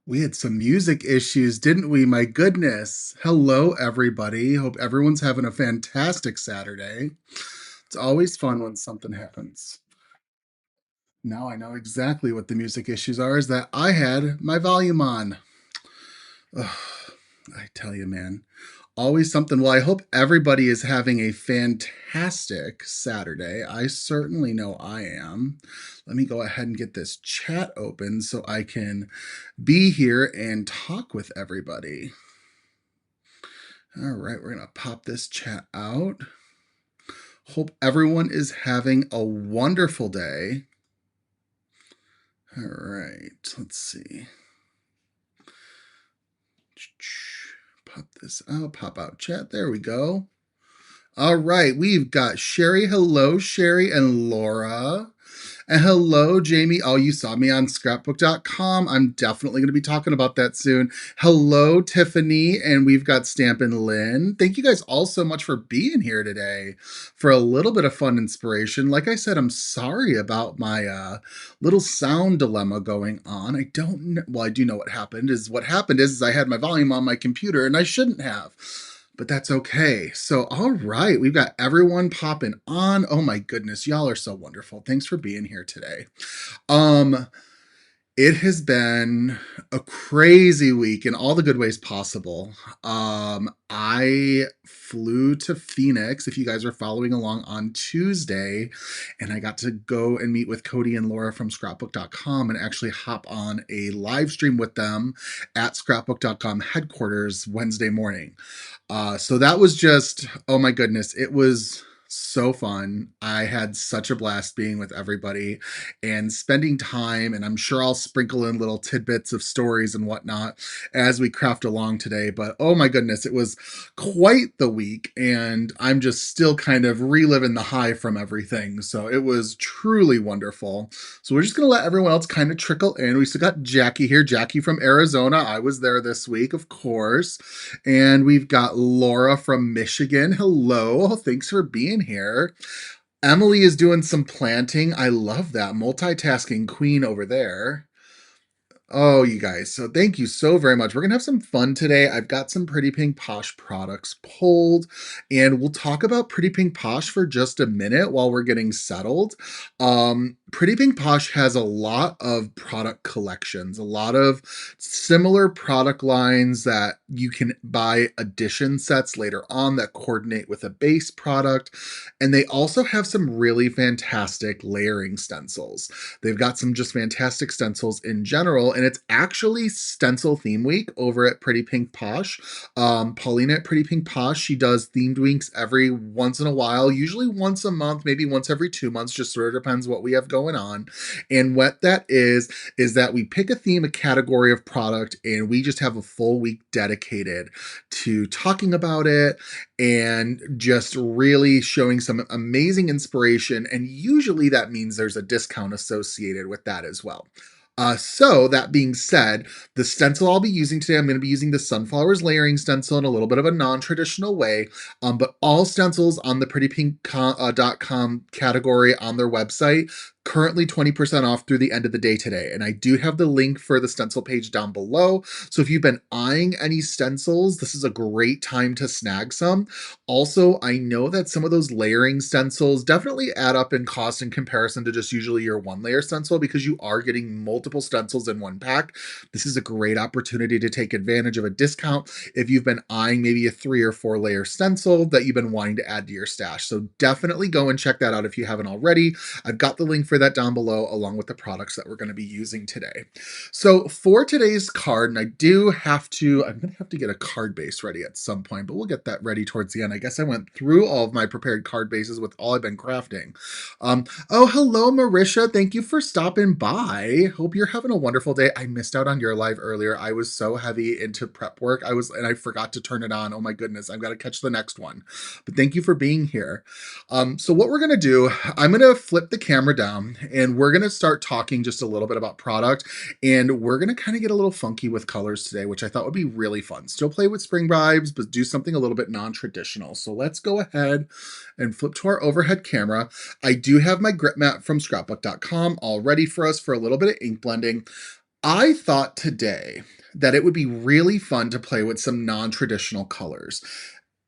We had some music issues, didn't we? My goodness. Hello, everybody. Hope everyone's having a fantastic Saturday. It's always fun when something happens. Now I know exactly what the music issues are, is that I had my volume on. Ugh, I tell you, man. Always something. Well, I hope everybody is having a fantastic Saturday. I certainly know I am. Let me go ahead and get this chat open so I can be here and talk with everybody. All right, we're going to pop this chat out. Hope everyone is having a wonderful day. All right, let's see. Pop this out, pop out chat. There we go. All right, we've got Sherry. Hello, Sherry and Laura. And hello, Jamie. Oh, you saw me on scrapbook.com. I'm definitely going to be talking about that soon. Hello, Tiffany. And we've got Stampin' Lynn. Thank you guys all so much for being here today for a little bit of fun inspiration. Like I said, I'm sorry about my little sound dilemma going on. I don't know. Well, I do know what happened. What happened is I had my volume on my computer and I shouldn't have, but that's okay. So, all right, we've got everyone popping on. Oh my goodness, y'all are so wonderful. Thanks for being here today. Um, it has been a crazy week in all the good ways possible. I flew to Phoenix, if you guys are following along, on Tuesday, and I got to go and meet with Cody and Laura from scrapbook.com and actually hop on a live stream with them at scrapbook.com headquarters Wednesday morning. So that was just, oh my goodness, it was so fun. I had such a blast being with everybody and spending time, and I'm sure I'll sprinkle in little tidbits of stories and whatnot as we craft along today. But oh my goodness, it was quite the week, and I'm just still kind of reliving the high from everything. So it was truly wonderful. So we're just going to let everyone else kind of trickle in. We still got Jackie here, Jackie from Arizona. I was there this week, of course. And we've got Laura from Michigan. Hello. Thanks for being here. Emily is doing some planting. I love that. Multitasking queen over there. Oh, you guys. So thank you so very much. We're going to have some fun today. I've got some Pretty Pink Posh products pulled, and we'll talk about Pretty Pink Posh for just a minute while we're getting settled. Pretty Pink Posh has a lot of product collections, a lot of similar product lines that you can buy addition sets later on that coordinate with a base product. And they also have some really fantastic layering stencils. They've got some just fantastic stencils in general, and it's actually Stencil Theme Week over at Pretty Pink Posh. Paulina at Pretty Pink Posh, she does themed weeks every once in a while, usually once a month, maybe once every 2 months, just sort of depends what we have going on. And what that is that we pick a theme, a category of product, and we just have a full week dedicated to talking about it and just really showing some amazing inspiration. And usually that means there's a discount associated with that as well. So that being said, the stencil I'll be using today, I'm going to be using the Sunflowers Layering Stencil in a little bit of a non-traditional way, but all stencils on the prettypink.com category on their website, currently 20% off through the end of the day today. And I do have the link for the stencil page down below. So if you've been eyeing any stencils, this is a great time to snag some. Also, I know that some of those layering stencils definitely add up in cost in comparison to just usually your one layer stencil, because you are getting multiple stencils in one pack. This is a great opportunity to take advantage of a discount if you've been eyeing maybe a 3 or 4 layer stencil that you've been wanting to add to your stash. So definitely go and check that out if you haven't already. I've got the link for that down below along with the products that we're going to be using today. So for today's card, and I'm going to have to get a card base ready at some point, but we'll get that ready towards the end. I guess I went through all of my prepared card bases with all I've been crafting. Oh, hello, Marisha. Thank you for stopping by. Hope you're having a wonderful day. I missed out on your live earlier. I was so heavy into prep work. And I forgot to turn it on. Oh my goodness. I've got to catch the next one. But thank you for being here. So what we're going to do, I'm going to flip the camera down and we're going to start talking just a little bit about product. And we're going to kind of get a little funky with colors today, which I thought would be really fun. Still play with spring vibes, but do something a little bit non-traditional. So let's go ahead and flip to our overhead camera. I do have my grip mat from scrapbook.com all ready for us for a little bit of ink blending. I thought today that it would be really fun to play with some non-traditional colors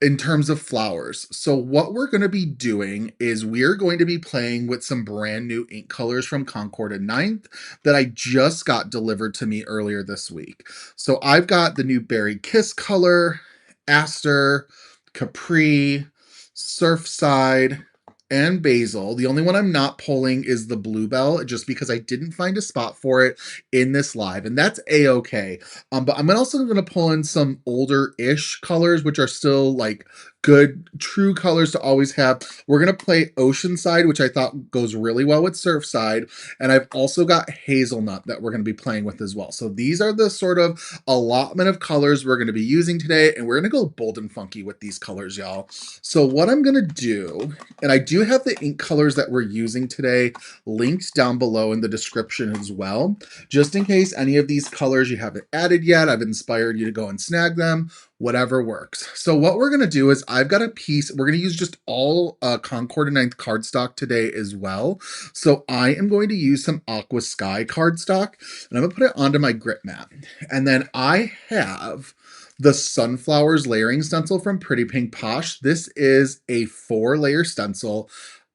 in terms of flowers. So what we're going to be doing is we're going to be playing with some brand new ink colors from Concord and Ninth that I just got delivered to me earlier this week. So I've got the new Berry Kiss color, Aster, Capri, Surfside, and Basil. The only one I'm not pulling is the Bluebell, just because I didn't find a spot for it in this live, and that's a-okay. But I'm also going to pull in some older-ish colors, which are still like good, true colors to always have. We're going to play Oceanside, which I thought goes really well with Surfside. And I've also got Hazelnut that we're going to be playing with as well. So these are the sort of allotment of colors we're going to be using today. And we're going to go bold and funky with these colors, y'all. So what I'm going to do, and I do have the ink colors that we're using today linked down below in the description as well, just in case any of these colors you haven't added yet. I've inspired you to go and snag them, whatever works. So what we're going to do is I've got a piece, we're going to use just all Concord and Ninth cardstock today as well. So I am going to use some Aqua Sky cardstock, and I'm going to put it onto my grit mat. And then I have the Sunflowers Layering Stencil from Pretty Pink Posh. This is a 4-layer stencil.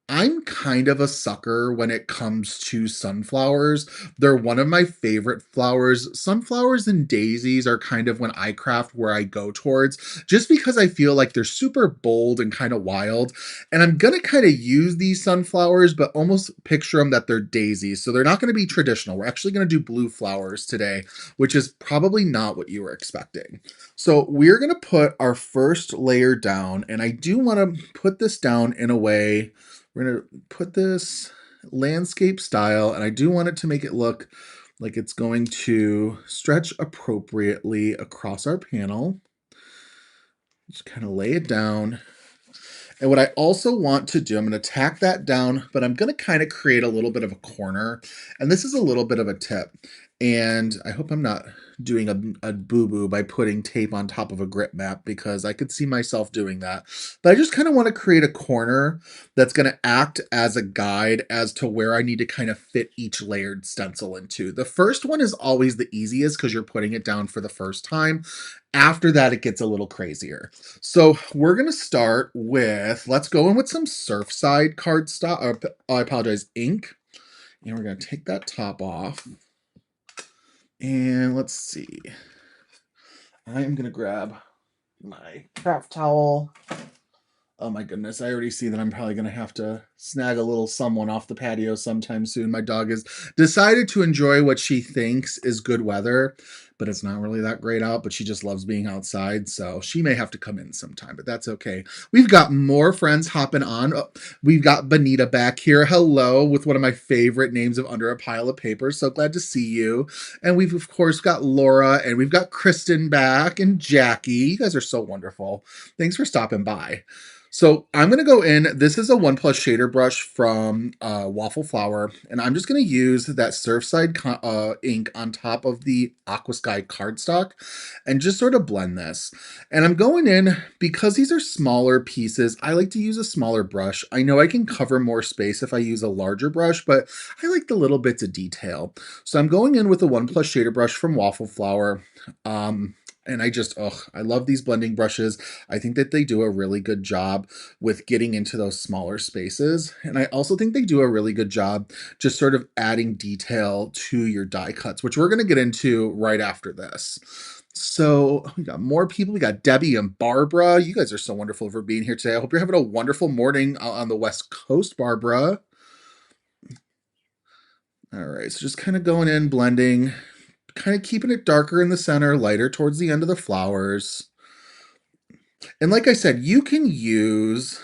I'm kind of a sucker when it comes to sunflowers. They're one of my favorite flowers. Sunflowers and daisies are kind of when I craft where I go towards, just because I feel like they're super bold and kind of wild. And I'm going to kind of use these sunflowers, but almost picture them that they're daisies. So they're not going to be traditional. We're actually going to do blue flowers today, which is probably not what you were expecting. So we're going to put our first layer down, and I do want to put this down in a way. We're going to put this landscape style, and I do want it to make it look like it's going to stretch appropriately across our panel. Just kind of lay it down. And what I also want to do, I'm going to tack that down, but I'm going to kind of create a little bit of a corner. And this is a little bit of a tip. And I hope I'm not doing a boo-boo by putting tape on top of a grit map, because I could see myself doing that. But I just kind of want to create a corner that's going to act as a guide as to where I need to kind of fit each layered stencil into. The first one is always the easiest because you're putting it down for the first time. After that, it gets a little crazier. So we're going to start with, let's go in with some Surfside cardstock, or I apologize, ink. And we're going to take that top off. And let's see. I'm going to grab my craft towel. Oh my goodness, I already see that I'm probably going to have to snag a little someone off the patio sometime soon. My dog has decided to enjoy what she thinks is good weather, but it's not really that great out, but she just loves being outside, so she may have to come in sometime, but that's okay. We've got more friends hopping on. Oh, we've got Benita back here. Hello, with one of my favorite names of Under a Pile of Paper. So glad to see you. And we've, of course, got Laura, and we've got Kristen back, and Jackie. You guys are so wonderful. Thanks for stopping by. So I'm going to go in. This is a 1+ shader brush from Waffle Flower, and I'm just going to use that Surfside ink on top of the Aqua Sky cardstock and just sort of blend this. And I'm going in, because these are smaller pieces, I like to use a smaller brush. I know I can cover more space if I use a larger brush, but I like the little bits of detail. So I'm going in with a 1+ shader brush from Waffle Flower. And I love these blending brushes. I think that they do a really good job with getting into those smaller spaces. And I also think they do a really good job just sort of adding detail to your die cuts, which we're going to get into right after this. So we got more people. We got Debbie and Barbara. You guys are so wonderful for being here today. I hope you're having a wonderful morning on the West Coast, Barbara. All right, so just kind of going in, blending, kind of keeping it darker in the center, lighter towards the end of the flowers. And like I said, you can use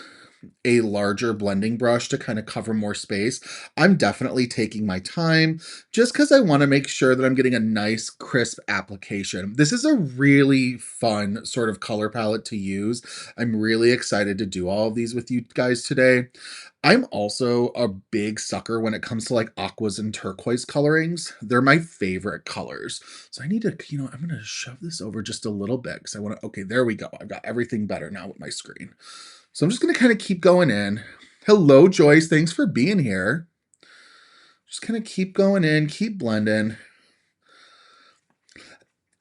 a larger blending brush to kind of cover more space. I'm definitely taking my time just because I want to make sure that I'm getting a nice crisp application. This is a really fun sort of color palette to use. I'm really excited to do all of these with you guys today. I'm also a big sucker when it comes to like aquas and turquoise colorings. They're my favorite colors. So I need to, I'm going to shove this over just a little bit because I want to, okay, there we go. I've got everything better now with my screen. So I'm just going to kind of keep going in. Hello, Joyce. Thanks for being here. Just kind of keep going in, keep blending.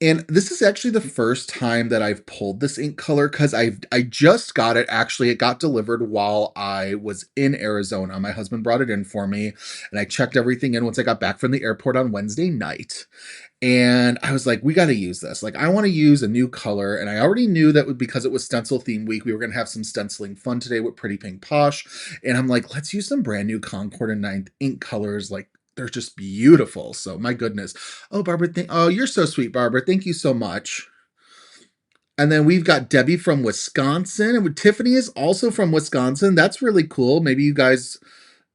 And this is actually the first time that I've pulled this ink color because I just got it. Actually, it got delivered while I was in Arizona. My husband brought it in for me, and I checked everything in once I got back from the airport on Wednesday night. And I was like, we got to use this. Like, I want to use a new color. And I already knew that because it was stencil theme week, we were going to have some stenciling fun today with Pretty Pink Posh. And I'm like, let's use some brand new Concord and Ninth ink colors. Like, they're just beautiful. So, my goodness. Oh, Barbara, oh, you're so sweet, Barbara. Thank you so much. And then we've got Debbie from Wisconsin. And Tiffany is also from Wisconsin. That's really cool. Maybe you guys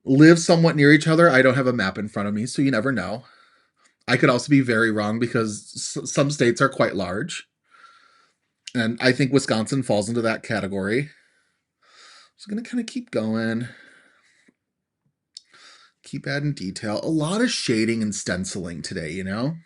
live somewhat near each other. I don't have a map in front of me, so you never know. I could also be very wrong because some states are quite large. And I think Wisconsin falls into that category. So I'm going to kind of keep going. Keep adding detail. A lot of shading and stenciling today, you know?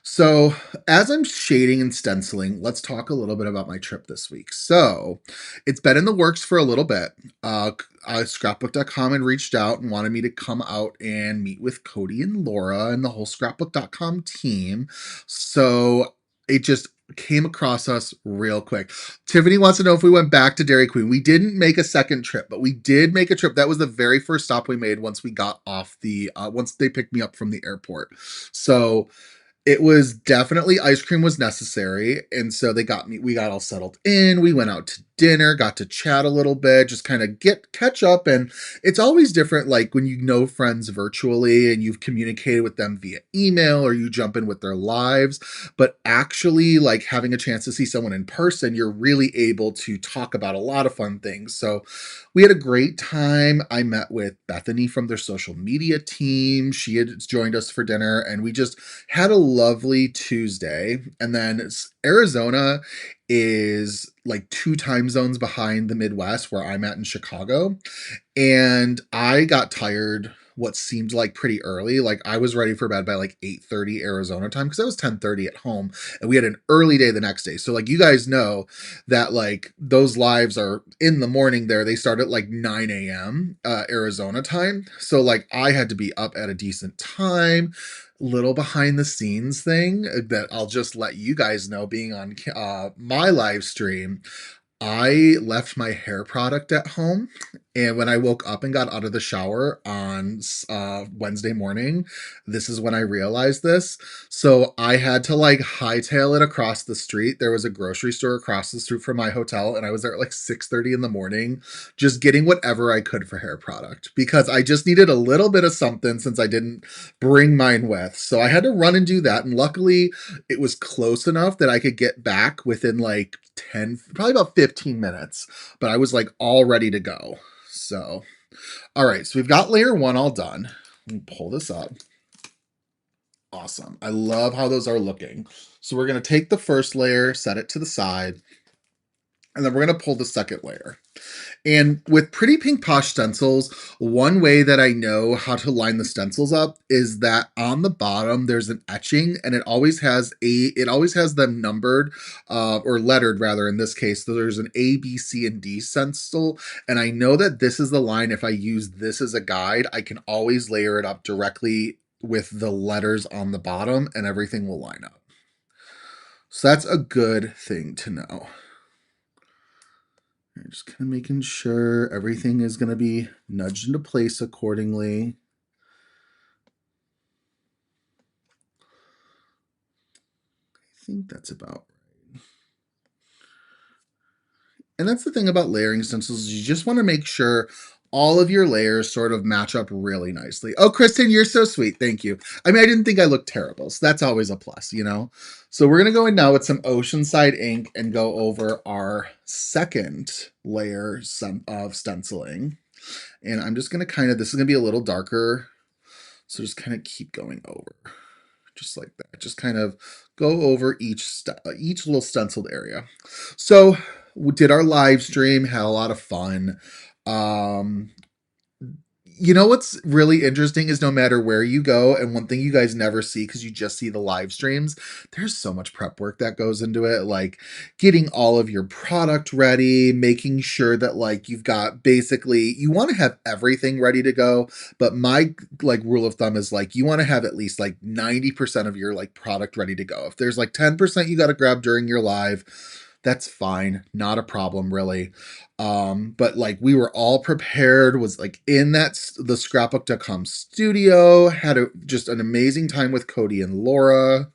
So, as I'm shading and stenciling, let's talk a little bit about my trip this week. So, it's been in the works for a little bit. Scrapbook.com had reached out and wanted me to come out and meet with Cody and Laura and the whole Scrapbook.com team. So, it just came across us real quick. Tiffany wants to know if we went back to Dairy Queen. We didn't make a second trip, but we did make a trip. That was the very first stop we made once we got off once they picked me up from the airport. So, it was definitely ice cream was necessary. And so we got all settled in. We went out to dinner, got to chat a little bit, just kind of catch up. And it's always different, like when you know friends virtually and you've communicated with them via email or you jump in with their lives. But actually, like having a chance to see someone in person, you're really able to talk about a lot of fun things. So we had a great time. I met with Bethany from their social media team. She had joined us for dinner, and we just had a lovely Tuesday. And then Arizona is like 2 time zones behind the Midwest where I'm at in Chicago. And I got tired what seemed like pretty early. Like I was ready for bed by like 8:30 Arizona time because it was 10:30 at home and we had an early day the next day. So like you guys know that like those lives are in the morning there. They start at like 9 a.m. Arizona time. So like I had to be up at a decent time. Little behind the scenes thing that I'll just let you guys know being on my live stream. I left my hair product at home. And when I woke up and got out of the shower on Wednesday morning, this is when I realized this. So I had to like hightail it across the street. There was a grocery store across the street from my hotel, and I was there at like 6:30 in the morning, just getting whatever I could for hair product because I just needed a little bit of something since I didn't bring mine with. So I had to run and do that. And luckily, it was close enough that I could get back within like 10, probably about 15 minutes, but I was like all ready to go. So, all right, so we've got layer 1 all done. Let me pull this up. Awesome. I love how those are looking. So we're going to take the first layer, set it to the side, and then we're going to pull the second layer. And with Pretty Pink Posh stencils, one way that I know how to line the stencils up is that on the bottom there's an etching, and it always has them numbered or lettered rather in this case. So there's an A, B, C, and D stencil, and I know that this is the line. If I use this as a guide, I can always layer it up directly with the letters on the bottom, and everything will line up. So that's a good thing to know. Just kind of making sure everything is going to be nudged into place accordingly. I think that's about right. And that's the thing about layering stencils. You just want to make sure all of your layers sort of match up really nicely. Oh, Kristen, you're so sweet. Thank you. I mean, I didn't think I looked terrible, so that's always a plus, you know? So we're going to go in now with some Oceanside ink and go over our second layer of stenciling. And I'm just going to this is going to be a little darker. So just kind of keep going over. Just like that. Just kind of go over each little stenciled area. So we did our live stream, had a lot of fun. You know what's really interesting is no matter where you go, and one thing you guys never see because you just see the live streams, there's so much prep work that goes into it, like getting all of your product ready, making sure that like you've got basically you want to have everything ready to go, but my like rule of thumb is like you want to have at least like 90% of your like product ready to go. If there's like 10% you got to grab during your live, that's fine, not a problem really. But like we were all prepared, was like in the scrapbook.com studio, had just an amazing time with Cody and Laura.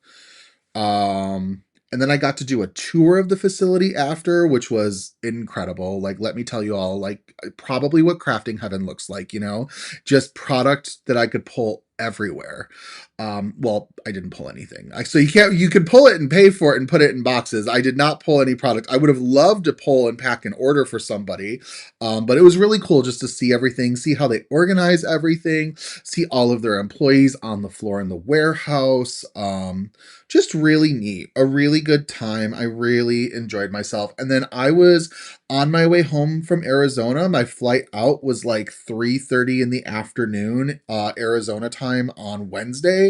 Um, and then I got to do a tour of the facility after, which was incredible. Like, let me tell you all, like, probably what crafting heaven looks like, you know, just product that I could pull everywhere. Well, I didn't pull anything. So you can pull it and pay for it and put it in boxes. I did not pull any product. I would have loved to pull and pack an order for somebody. But it was really cool just to see everything, see how they organize everything, see all of their employees on the floor in the warehouse. Just really neat, a really good time. I really enjoyed myself. And then I was on my way home from Arizona. My flight out was like 3:30 in the afternoon, Arizona time on Wednesday.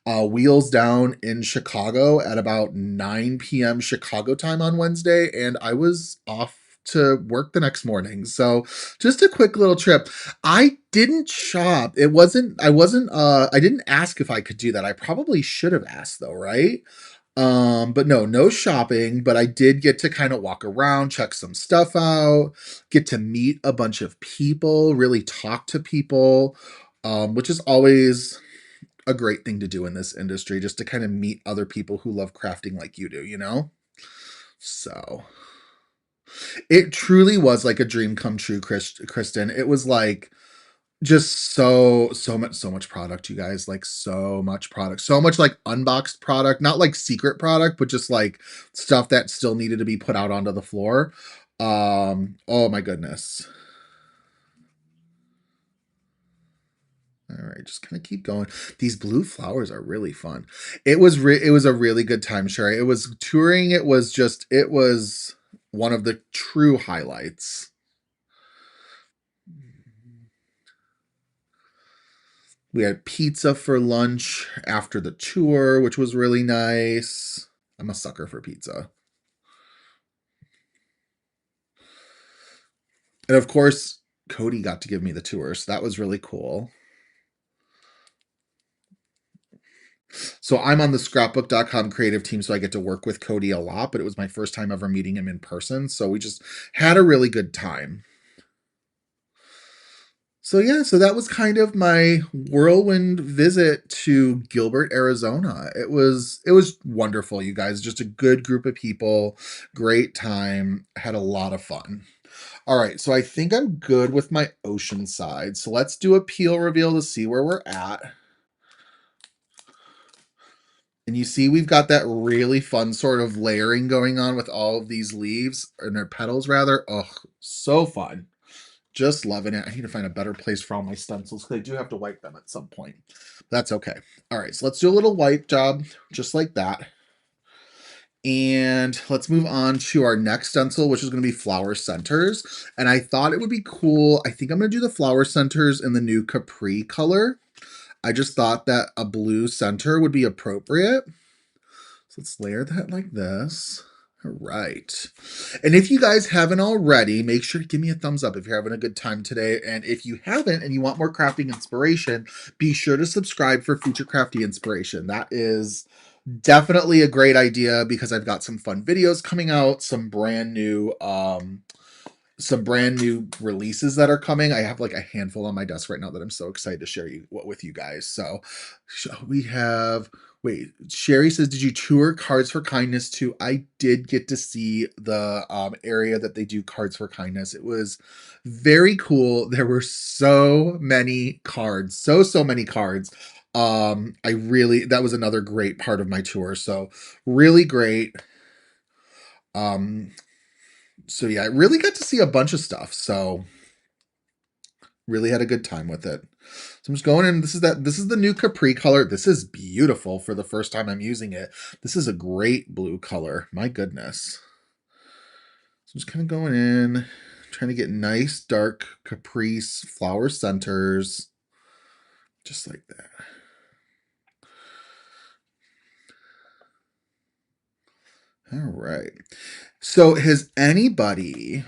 Wheels down in Chicago at about 9 p.m. Chicago time on Wednesday, and I was off to work the next morning. So just a quick little trip. I didn't shop. I didn't ask if I could do that. I probably should have asked though, right? But no shopping, but I did get to kind of walk around, check some stuff out, get to meet a bunch of people, really talk to people, which is always a great thing to do in this industry, just to kind of meet other people who love crafting like you do, you know? So it truly was like a dream come true, Kristen. It was like just so much product, you guys, like so much product, so much like unboxed product, not like secret product, but just like stuff that still needed to be put out onto the floor. Oh my goodness. All right, just kind of keep going. These blue flowers are really fun. It was a really good time, Sherry. It was touring. It was one of the true highlights. We had pizza for lunch after the tour, which was really nice. I'm a sucker for pizza. And of course, Cody got to give me the tour, so that was really cool. So I'm on the scrapbook.com creative team, so I get to work with Cody a lot, but it was my first time ever meeting him in person. So we just had a really good time. So yeah, so that was kind of my whirlwind visit to Gilbert, Arizona. It was wonderful, you guys. Just a good group of people, great time, had a lot of fun. All right, so I think I'm good with my ocean side. So let's do a peel reveal to see where we're at. And you see we've got that really fun sort of layering going on with all of these leaves, and their petals rather. Oh, so fun. Just loving it. I need to find a better place for all my stencils because I do have to wipe them at some point. That's okay. All right, so let's do a little wipe job just like that. And let's move on to our next stencil, which is going to be flower centers. And I thought it would be cool. I think I'm going to do the flower centers in the new Capri color. I just thought that a blue center would be appropriate. So let's layer that like this. All right. And if you guys haven't already, make sure to give me a thumbs up if you're having a good time today. And if you haven't and you want more crafting inspiration, be sure to subscribe for future crafty inspiration. That is definitely a great idea because I've got some fun videos coming out, some brand new releases that are coming. I have like a handful on my desk right now that I'm so excited to share with you guys. So we have, wait, Sherry says, did you tour Cards for Kindness too? I did get to see the area that they do Cards for Kindness. It was very cool. There were so many cards, so many cards. That was another great part of my tour. So really great. Um, so yeah, I really got to see a bunch of stuff. So really had a good time with it. So I'm just going in. This is the new Capri color. This is beautiful for the first time I'm using it. This is a great blue color. My goodness. So I'm just kind of going in, Trying to get nice, dark caprice flower centers. Just like that. All right. So has anybody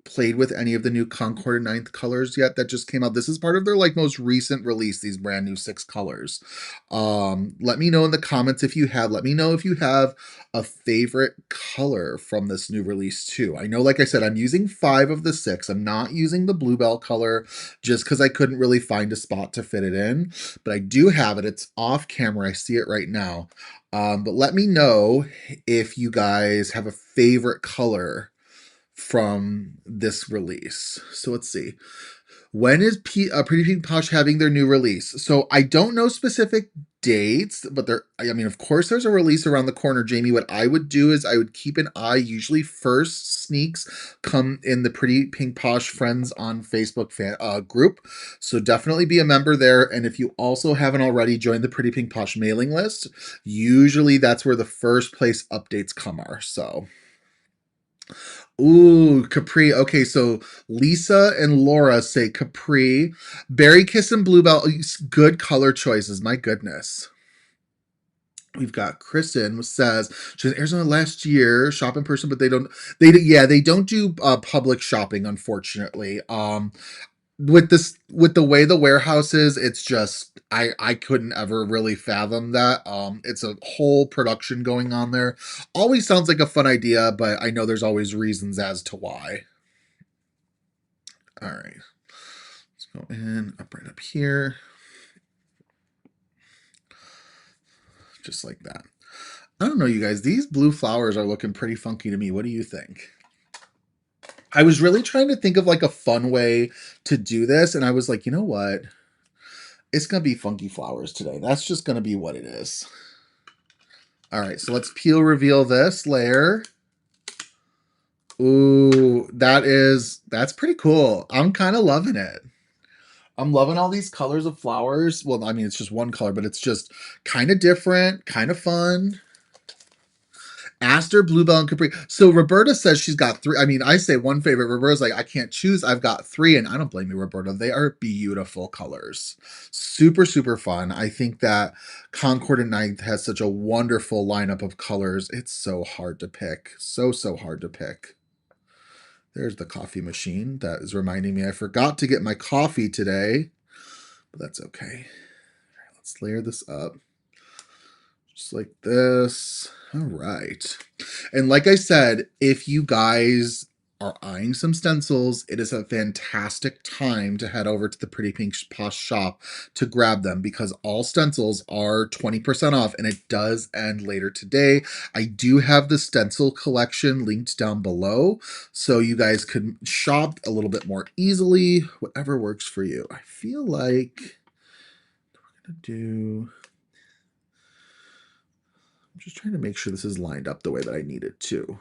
played with any of the new Concord Ninth colors yet that just came out? This is part of their like most recent release, these brand new 6 colors. Let me know in the comments if you have. Let me know if you have a favorite color from this new release too. I know, like I said, I'm using 5 of the 6. I'm not using the bluebell color just because I couldn't really find a spot to fit it in, but I do have it. It's off camera. I see it right now. But let me know if you guys have a favorite color from this release. So let's see. When is Pretty Pink Posh having their new release? So I don't know specific dates, but I mean, of course, there's a release around the corner, Jamie. What I would do is I would keep an eye. Usually, first sneaks come in the Pretty Pink Posh Friends on Facebook group. So definitely be a member there. And if you also haven't already joined the Pretty Pink Posh mailing list, usually that's where the first place updates come are. So. Ooh, Capri. Okay, so Lisa and Laura say Capri. Berry Kiss and Bluebell. Good color choices. My goodness. We've got Kristen says she was in Arizona last year, shop in person, but they don't do public shopping, unfortunately. With the way the warehouse is, it's just I couldn't ever really fathom that. It's a whole production going on there. Always sounds like a fun idea, but I know there's always reasons as to why. All right, let's go in right up here, just like that. I don't know, you guys, these blue flowers are looking pretty funky to me. What do you think? I was really trying to think of like a fun way to do this, and I was like, you know what, it's gonna be funky flowers today. That's just gonna be what it is. All right, so let's peel reveal this layer. Ooh, that's pretty cool. I'm kind of loving it. I'm loving all these colors of flowers. Well, I mean, it's just one color, but it's just kind of different, kind of fun. Aster, Bluebell, and Capri. So Roberta says she's got 3. I mean, I say one favorite. Roberta's like, I can't choose. I've got 3, and I don't blame you, Roberta. They are beautiful colors. Super, super fun. I think that Concord and Ninth has such a wonderful lineup of colors. It's so hard to pick. So, so hard to pick. There's the coffee machine. That is reminding me I forgot to get my coffee today, but that's okay. All right, let's layer this up. Just like this. All right. And like I said, if you guys are eyeing some stencils, it is a fantastic time to head over to the Pretty Pink Posh shop to grab them because all stencils are 20% off and it does end later today. I do have the stencil collection linked down below so you guys could shop a little bit more easily, whatever works for you. I feel like we're going to do... I'm just trying to make sure this is lined up the way that I need it to.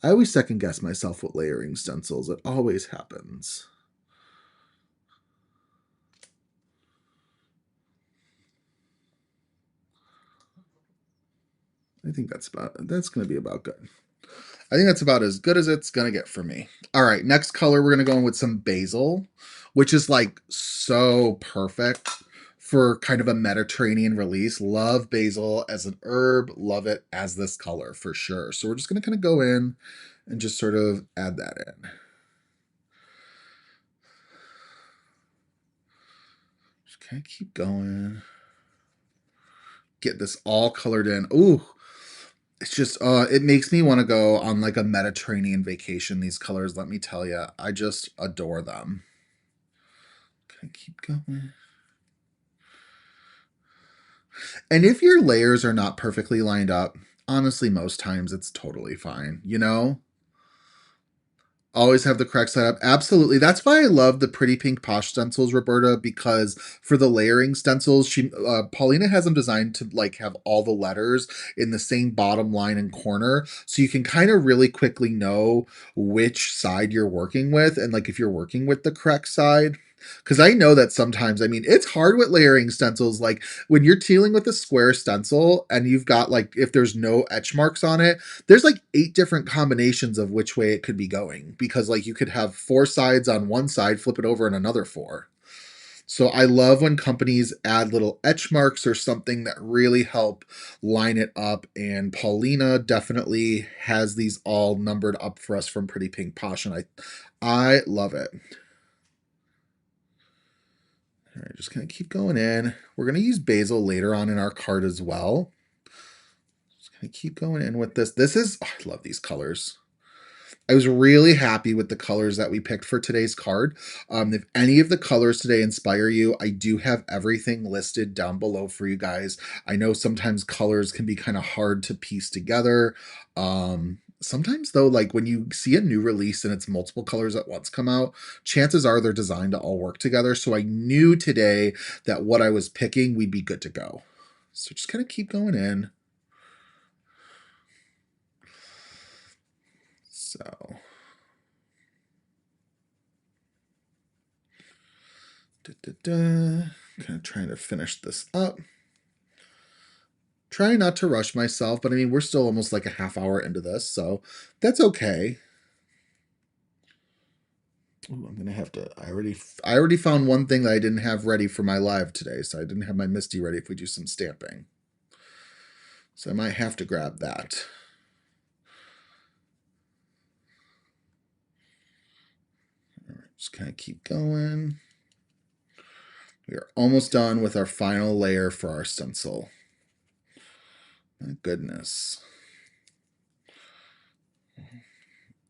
I always second guess myself with layering stencils. It always happens. I think that's going to be about good. I think that's about as good as it's going to get for me. All right, next color, we're going to go in with some basil, which is like so perfect for kind of a Mediterranean release. Love basil as an herb. Love it as this color for sure. So we're just going to kind of go in and just sort of add that in. Just kind of keep going. Get this all colored in. Ooh, it's just, it makes me want to go on like a Mediterranean vacation. These colors, let me tell you, I just adore them. Can I keep going? And if your layers are not perfectly lined up, honestly, most times it's totally fine, you know? Always have the correct setup. Absolutely. That's why I love the Pretty Pink Posh stencils, Roberta, because for the layering stencils, Paulina has them designed to like have all the letters in the same bottom line and corner. So you can kind of really quickly know which side you're working with. And like if you're working with the correct side. Because I know that sometimes, I mean, it's hard with layering stencils. Like when you're dealing with a square stencil and you've got like, if there's no etch marks on it, there's like 8 different combinations of which way it could be going. Because like you could have 4 sides on one side, flip it over and another 4. So I love when companies add little etch marks or something that really help line it up. And Paulina definitely has these all numbered up for us from Pretty Pink Posh, and I love it. All right, just gonna keep going in. We're gonna use basil later on in our card as well. Just gonna keep going in with this. This is, oh, I love these colors. I was really happy with the colors that we picked for today's card. If any of the colors today inspire you, I do have everything listed down below for you guys. I know sometimes colors can be kind of hard to piece together. Sometimes though, like when you see a new release and it's multiple colors at once come out, chances are they're designed to all work together. So I knew today that what I was picking, we'd be good to go. So just kind of keep going in. So kind of trying to finish this up. Trying not to rush myself, but I mean, we're still almost like a half hour into this, so that's okay. Ooh, I'm gonna have to. I already found one thing that I didn't have ready for my live today, so I didn't have my Misty ready if we do some stamping. So I might have to grab that. All right, just kind of keep going. We are almost done with our final layer for our stencil. My goodness.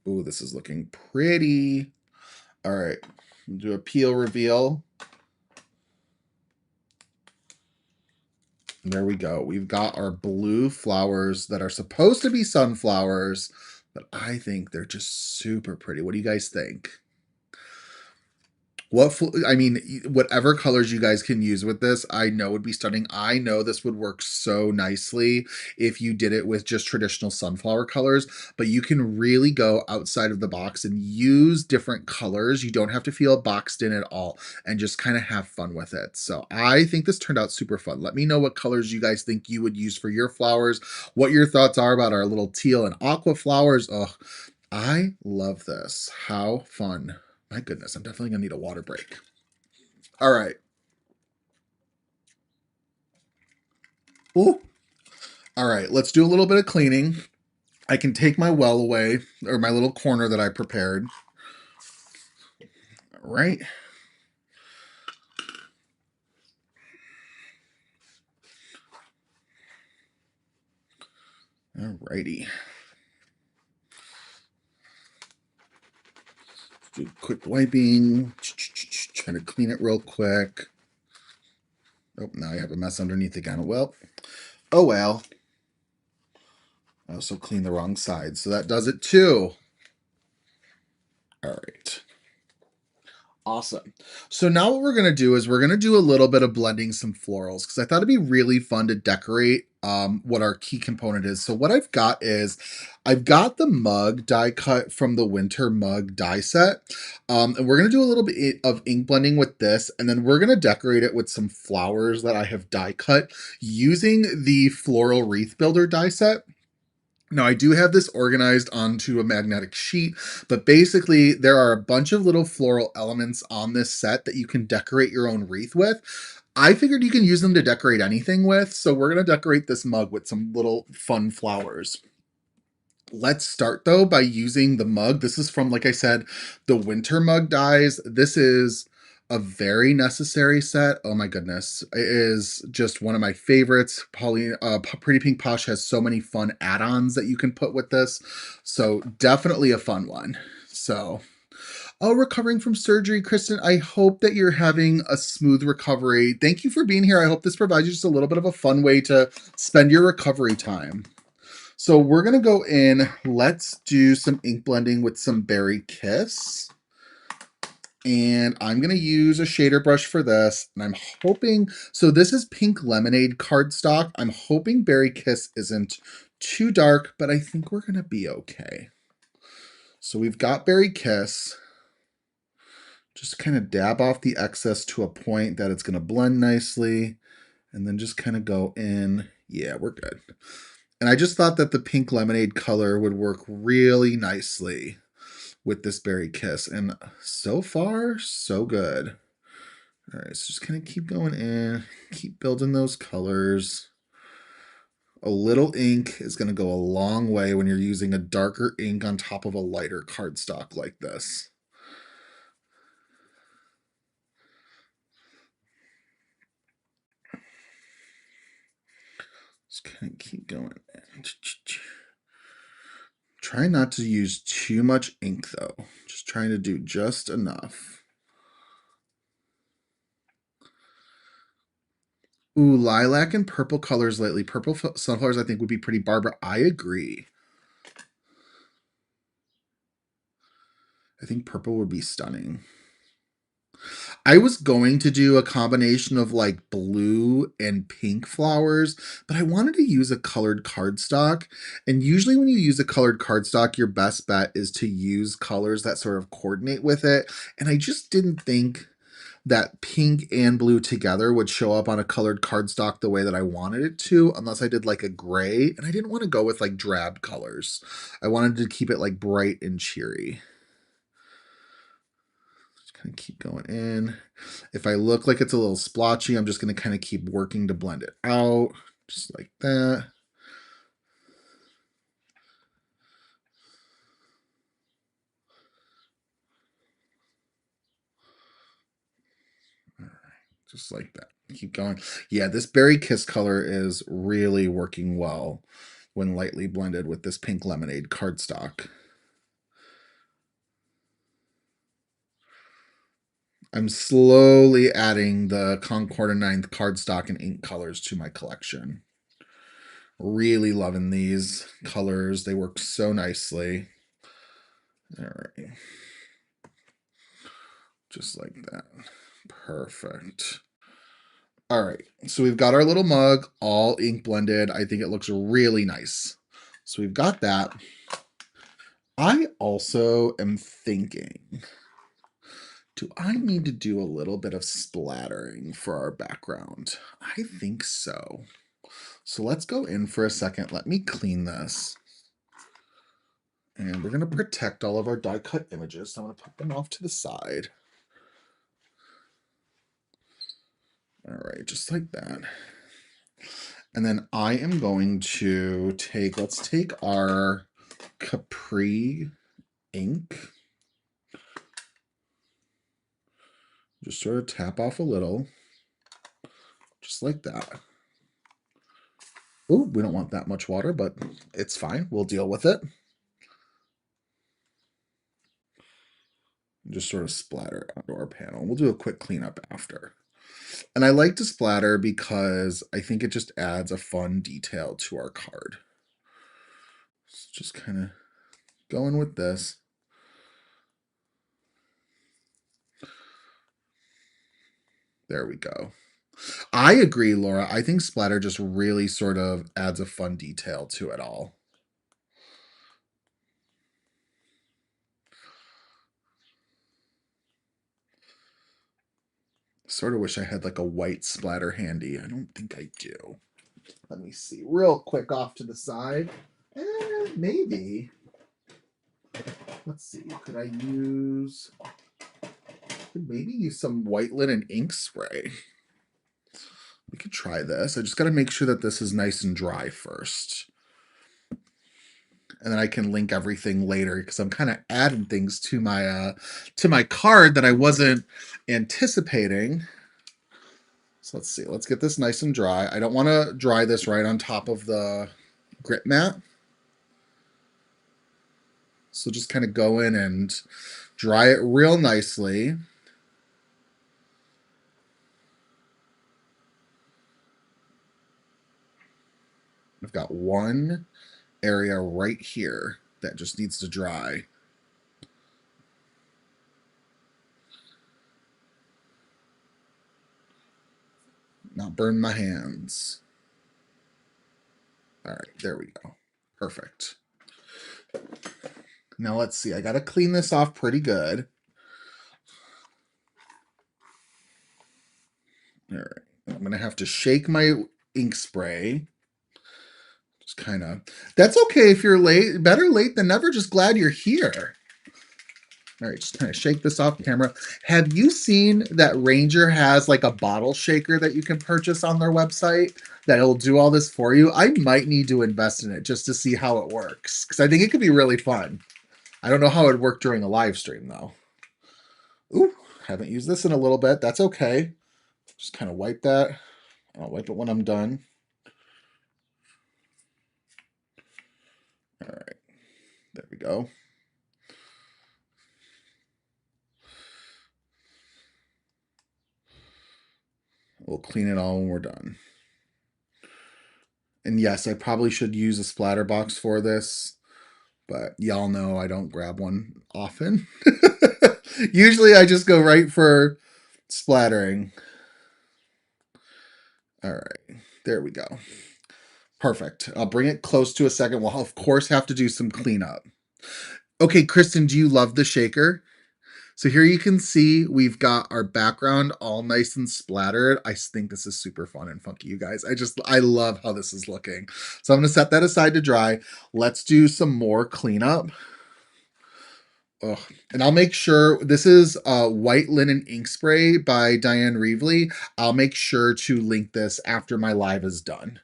Ooh, this is looking pretty. All right, we'll do a peel reveal. And there we go. We've got our blue flowers that are supposed to be sunflowers, but I think they're just super pretty. What do you guys think? I mean, whatever colors you guys can use with this, I know would be stunning. I know this would work so nicely if you did it with just traditional sunflower colors, but you can really go outside of the box and use different colors. You don't have to feel boxed in at all and just kind of have fun with it. So I think this turned out super fun. Let me know what colors you guys think you would use for your flowers, what your thoughts are about our little teal and aqua flowers. Oh, I love this. How fun. My goodness, I'm definitely going to need a water break. All right. Ooh. All right, let's do a little bit of cleaning. I can take my well away, or my little corner that I prepared. All right. All righty. Do quick wiping. Try to clean it real quick. Oh, now I have a mess underneath again. Well, oh well. I also cleaned the wrong side, so that does it too. All right. Awesome. So now what we're going to do is we're going to do a little bit of blending some florals because I thought it'd be really fun to decorate what our key component is. So what I've got is I've got the mug die cut from the winter mug die set. And we're going to do a little bit of ink blending with this. And then we're going to decorate it with some flowers that I have die cut using the floral wreath builder die set. Now, I do have this organized onto a magnetic sheet, but basically there are a bunch of little floral elements on this set that you can decorate your own wreath with. I figured you can use them to decorate anything with, so we're going to decorate this mug with some little fun flowers. Let's start though by using the mug. This is from, like I said, the winter mug dies. This is a very necessary set. Oh my goodness. It is just one of my favorites. Pretty Pink Posh has so many fun add-ons that you can put with this. So definitely a fun one. So, oh, recovering from surgery, Kristen. I hope that you're having a smooth recovery. Thank you for being here. I hope this provides you just a little bit of a fun way to spend your recovery time. So we're going to go in. Let's do some ink blending with some Berry Kiss. And I'm going to use a shader brush for this. And I'm hoping, so this is Pink Lemonade cardstock. I'm hoping Berry Kiss isn't too dark, but I think we're going to be okay. So we've got Berry Kiss. Just kind of dab off the excess to a point that it's going to blend nicely. And then just kind of go in. Yeah, we're good. And I just thought that the pink lemonade color would work really nicely with this berry kiss. And so far, so good. All right, so just kind of keep going in, keep building those colors. A little ink is going to go a long way when you're using a darker ink on top of a lighter cardstock like this. Just kind of keep going. Try not to use too much ink though. Just trying to do just enough. Ooh, lilac and purple colors lately. Purple sunflowers I think would be pretty. Barbara, I agree. I think purple would be stunning. I was going to do a combination of like blue and pink flowers, but I wanted to use a colored cardstock. And usually when you use a colored cardstock, your best bet is to use colors that sort of coordinate with it. And I just didn't think that pink and blue together would show up on a colored cardstock the way that I wanted it to, unless I did like a gray. And I didn't want to go with like drab colors. I wanted to keep it like bright and cheery. Kind of keep going in. If I look like it's a little splotchy, I'm just going to kind of keep working to blend it out, just like that. All right, just like that. Keep going. Yeah, this berry kiss color is really working well when lightly blended with this pink lemonade cardstock. I'm slowly adding the Concord and Ninth cardstock and ink colors to my collection. Really loving these colors. They work so nicely. All right. Just like that. Perfect. All right. So we've got our little mug all ink blended. I think it looks really nice. So we've got that. I also am thinking, do I need to do a little bit of splattering for our background? I think so. So let's go in for a second. Let me clean this. And we're going to protect all of our die cut images. So I'm going to put them off to the side. All right, just like that. And then I am going to let's take our Capri ink. Just sort of tap off a little. Just like that. Oh, we don't want that much water, but it's fine. We'll deal with it. Just sort of splatter it onto our panel. We'll do a quick cleanup after. And I like to splatter because I think it just adds a fun detail to our card. So just kind of going with this. There we go. I agree, Laura. I think splatter just really sort of adds a fun detail to it all. Sort of wish I had like a white splatter handy. I don't think I do. Let me see. Real quick off to the side. Maybe. Let's see. Could maybe use some white linen ink spray? We could try this. I just got to make sure that this is nice and dry first. And then I can link everything later because I'm kind of adding things to my card that I wasn't anticipating. So let's see. Let's get this nice and dry. I don't want to dry this right on top of the grit mat. So just kind of go in and dry it real nicely. I've got one area right here that just needs to dry. Not burn my hands. All right, there we go. Perfect. Now let's see. I got to clean this off pretty good. All right. I'm going to have to shake my ink spray. Just kind of, that's okay if you're late. Better late than never. Just glad you're here. All right, just kind of shake this off camera. Have you seen that Ranger has like a bottle shaker that you can purchase on their website that'll do all this for you? I might need to invest in it just to see how it works because I think it could be really fun. I don't know how it would work during a live stream though. Ooh, haven't used this in a little bit. That's okay. Just kind of wipe that. I'll wipe it when I'm done. All right, there we go. We'll clean it all when we're done. And yes, I probably should use a splatter box for this, but y'all know I don't grab one often. Usually I just go right for splattering. All right, there we go. Perfect. I'll bring it close to a second. We'll, of course, have to do some cleanup. Okay, Kristen, do you love the shaker? So here you can see we've got our background all nice and splattered. I think this is super fun and funky, you guys. I love how this is looking. So I'm going to set that aside to dry. Let's do some more cleanup. Ugh. And I'll make sure, this is White Linen Ink Spray by Diane Reevely. I'll make sure to link this after my live is done.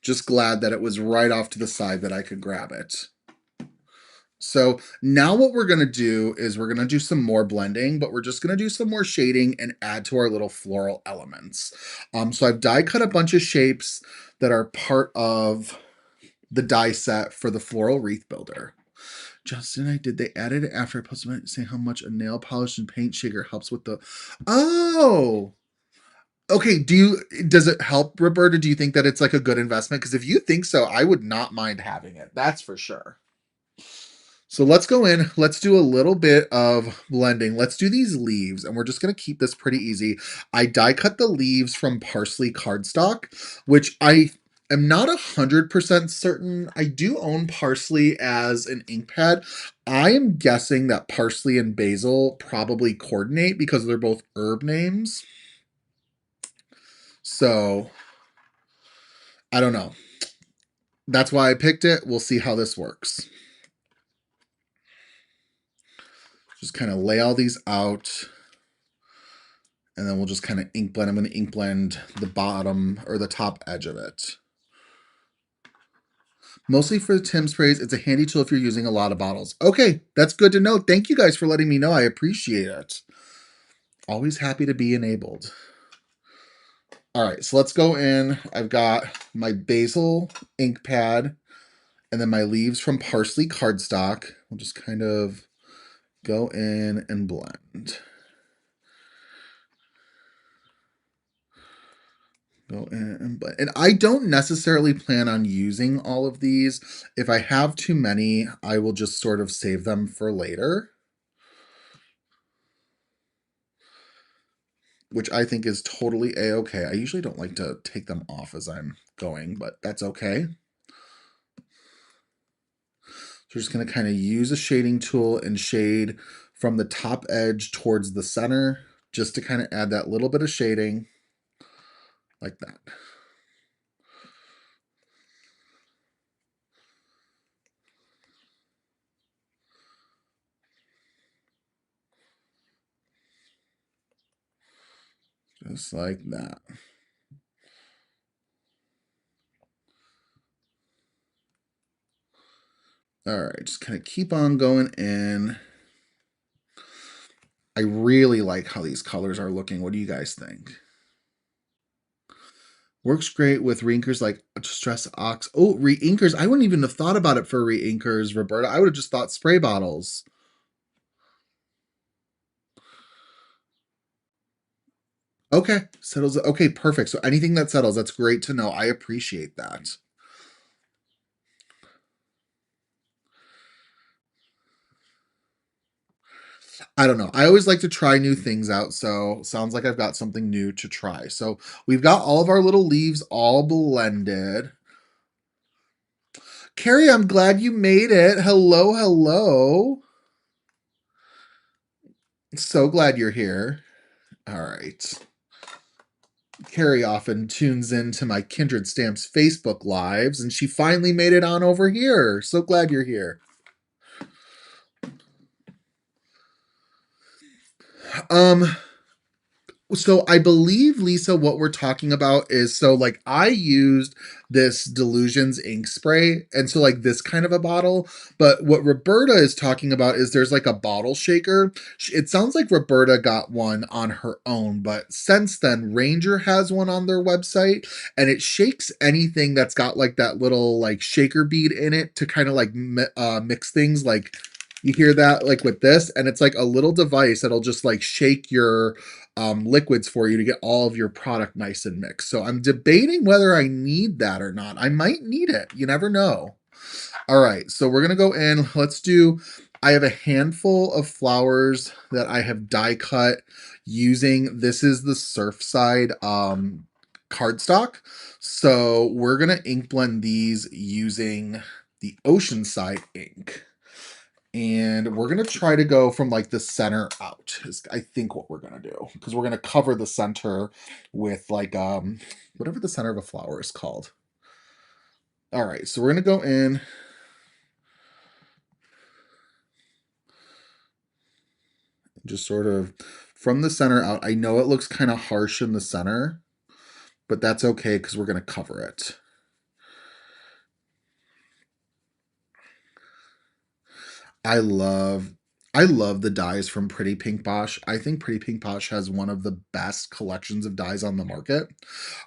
Just glad that it was right off to the side that I could grab it. So now what we're going to do is we're going to do some more blending, but we're just going to do some more shading and add to our little floral elements. So I've die cut a bunch of shapes that are part of the die set for the floral wreath builder. Justin and I did, they added it after I posted it saying how much a nail polish and paint shaker helps with the, oh, okay. Does it help, Roberta? Do you think that it's like a good investment? Because if you think so, I would not mind having it. That's for sure. So let's go in, let's do a little bit of blending. Let's do these leaves, and we're just gonna keep this pretty easy. I die cut the leaves from parsley cardstock, which I am not 100% certain. I do own parsley as an ink pad. I am guessing that parsley and basil probably coordinate because they're both herb names. So I don't know. That's why I picked it. We'll see how this works. Just kind of lay all these out. And then we'll just kind of ink blend. I'm going to ink blend the bottom or the top edge of it. Mostly for Tim sprays, it's a handy tool if you're using a lot of bottles. Okay, that's good to know. Thank you guys for letting me know. I appreciate it. Always happy to be enabled. All right, so let's go in. I've got my basil ink pad and then my leaves from parsley cardstock. We'll just kind of go in and blend. Go in and I don't necessarily plan on using all of these. If I have too many, I will just sort of save them for later. Which I think is totally a-okay. I usually don't like to take them off as I'm going, but that's okay. So we're just going to kind of use a shading tool and shade from the top edge towards the center, just to kind of add that little bit of shading like that. Just like that. All right, just kind of keep on going in. I really like how these colors are looking. What do you guys think? Works great with reinkers like Stress Ox. Oh, reinkers. I wouldn't even have thought about it for reinkers, Roberta. I would have just thought spray bottles. Okay, settles. Okay, perfect. So anything that settles, that's great to know. I appreciate that. I don't know. I always like to try new things out, so sounds like I've got something new to try. So we've got all of our little leaves all blended. Carrie, I'm glad you made it. Hello, hello. So glad you're here. All right. Carrie often tunes into my Kindred Stamps Facebook lives, and she finally made it on over here. So glad you're here. So I believe, Lisa, what we're talking about is, so like I used this Delusions ink spray, and so like this kind of a bottle, but what Roberta is talking about is there's like a bottle shaker. It sounds like Roberta got one on her own, but since then Ranger has one on their website, and it shakes anything that's got like that little like shaker bead in it to kind of like mix things. Like you hear that like with this, and it's like a little device that'll just like shake your liquids for you to get all of your product nice and mixed. So I'm debating whether I need that or not. I might need it. You never know. All right, so we're gonna go in. Let's do, I have a handful of flowers that I have die cut using, this is the Surfside cardstock. So we're gonna ink blend these using the Oceanside ink. And we're going to try to go from like the center out is I think what we're going to do, because we're going to cover the center with like whatever the center of a flower is called. All right, so we're going to go in just sort of from the center out. I know it looks kind of harsh in the center, but that's okay because we're going to cover it. I love I love the dyes from Pretty Pink Posh. I think Pretty Pink Posh has one of the best collections of dyes on the market.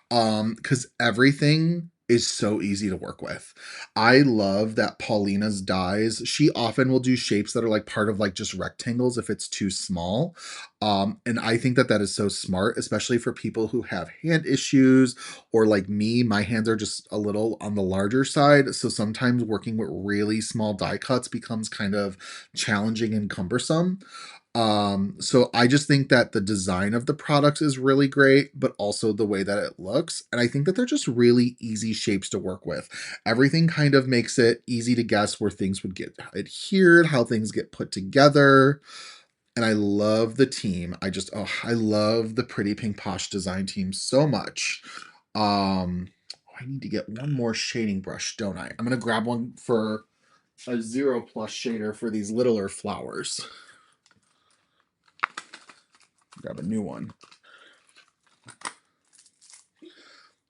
Because everything is so easy to work with. I love that Paulina's dyes, she often will do shapes that are like part of like just rectangles if it's too small. And I think that that is so smart, especially for people who have hand issues, or like me, my hands are just a little on the larger side. So sometimes working with really small die cuts becomes kind of challenging and cumbersome. So I just think that the design of the products is really great, but also the way that it looks. And I think that they're just really easy shapes to work with. Everything kind of makes it easy to guess where things would get adhered, how things get put together. And I love the team. I love the Pretty Pink Posh design team so much. I need to get one more shading brush, don't I? I'm gonna grab one for a 0+ shader for these littler flowers. Grab a new one.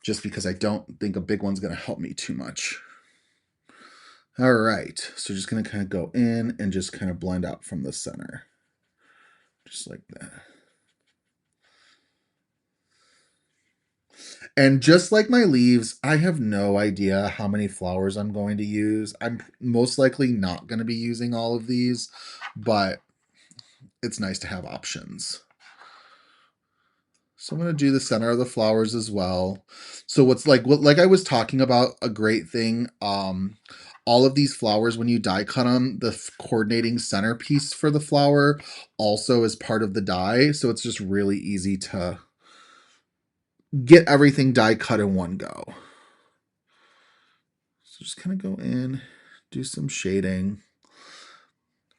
Just because I don't think a big one's gonna help me too much. All right, so just gonna kind of go in and just kind of blend out from the center. Just like that. And just like my leaves, I have no idea how many flowers I'm going to use. I'm most likely not going to be using all of these, but it's nice to have options. So I'm going to do the center of the flowers as well. So what I was talking about, a great thing, all of these flowers, when you die cut them, the coordinating centerpiece for the flower also is part of the die. So it's just really easy to get everything die cut in one go. So just kind of go in, do some shading.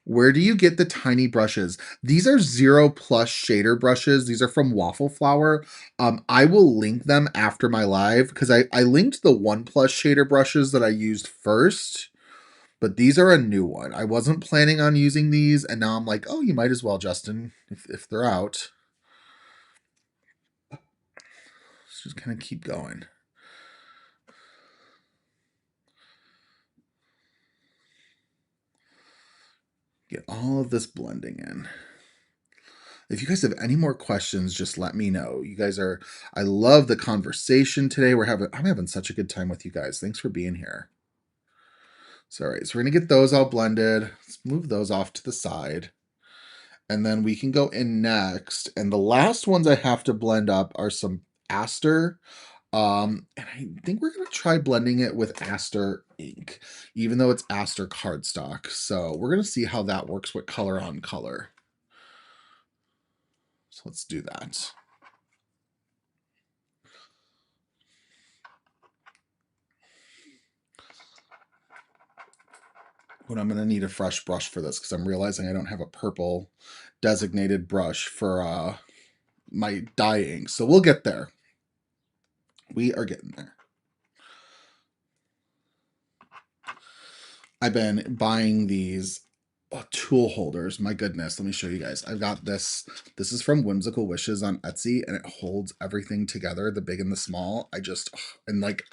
Where do you get the tiny brushes? These are 0+ shader brushes. These are from Waffle Flower. I will link them after my live because I linked the 1+ shader brushes that I used first, but these are a new one. I wasn't planning on using these, and now I'm like, oh, you might as well, Justin, if they're out. Let's just kind of keep going. Get all of this blending in. If you guys have any more questions, just let me know. You guys are, I love the conversation today. I'm having such a good time with you guys. Thanks for being here. So, all right, so we're gonna get those all blended. Let's move those off to the side. And then we can go in next. And the last ones I have to blend up are some Aster. And I think we're gonna try blending it with Aster ink, even though it's Aster cardstock. So we're gonna see how that works with color on color. So let's do that. But I'm going to need a fresh brush for this because I'm realizing I don't have a purple designated brush for my dye ink. So we'll get there. We are getting there. I've been buying these tool holders. My goodness, let me show you guys. I've got this. This is from Whimsical Wishes on Etsy, and it holds everything together, the big and the small. And like,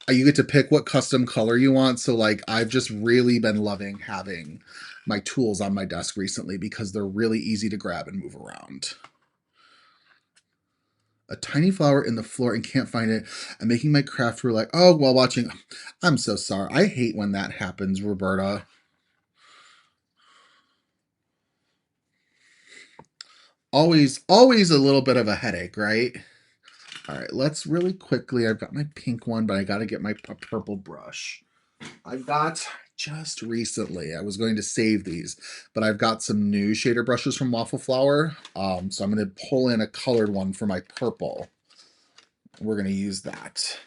you get to pick what custom color you want. So like, I've just really been loving having my tools on my desk recently because they're really easy to grab and move around. A tiny flower in the floor and can't find it. I'm making my craft roulette. Oh, while watching. I'm so sorry. I hate when that happens, Roberta. Always a little bit of a headache, right? All right, let's really quickly. I've got my pink one, but I got to get my purple brush. I've got just recently, I was going to save these, but I've got some new shader brushes from Waffle Flower. So I'm going to pull in a colored one for my purple. We're going to use that.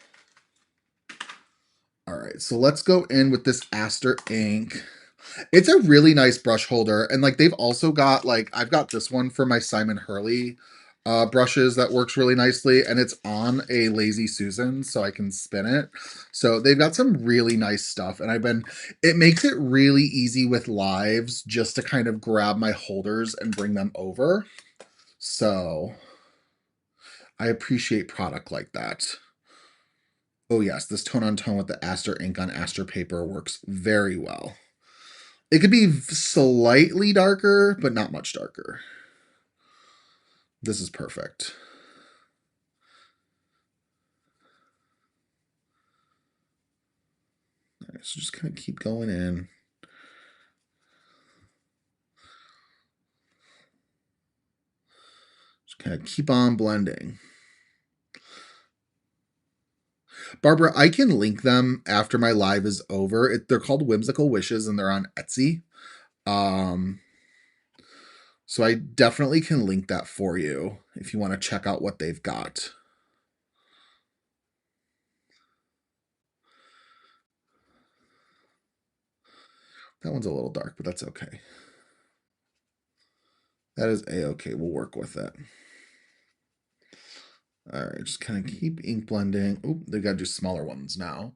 All right, so let's go in with this Aster ink. It's a really nice brush holder. And like, they've also got like, I've got this one for my Simon Hurley brushes that works really nicely. And it's on a Lazy Susan, so I can spin it. So they've got some really nice stuff. And it makes it really easy with lives just to kind of grab my holders and bring them over. So I appreciate product like that. Oh yes, this tone on tone with the Aster ink on Aster paper works very well. It could be slightly darker, but not much darker. This is perfect. All right, so just kind of keep going in. Just kind of keep on blending. Barbara, I can link them after my live is over. They're called Whimsical Wishes, and they're on Etsy. So I definitely can link that for you if you want to check out what they've got. That one's a little dark, but that's okay. That is a-okay. We'll work with it. All right, just kind of keep ink blending. Oh, they got to do smaller ones now.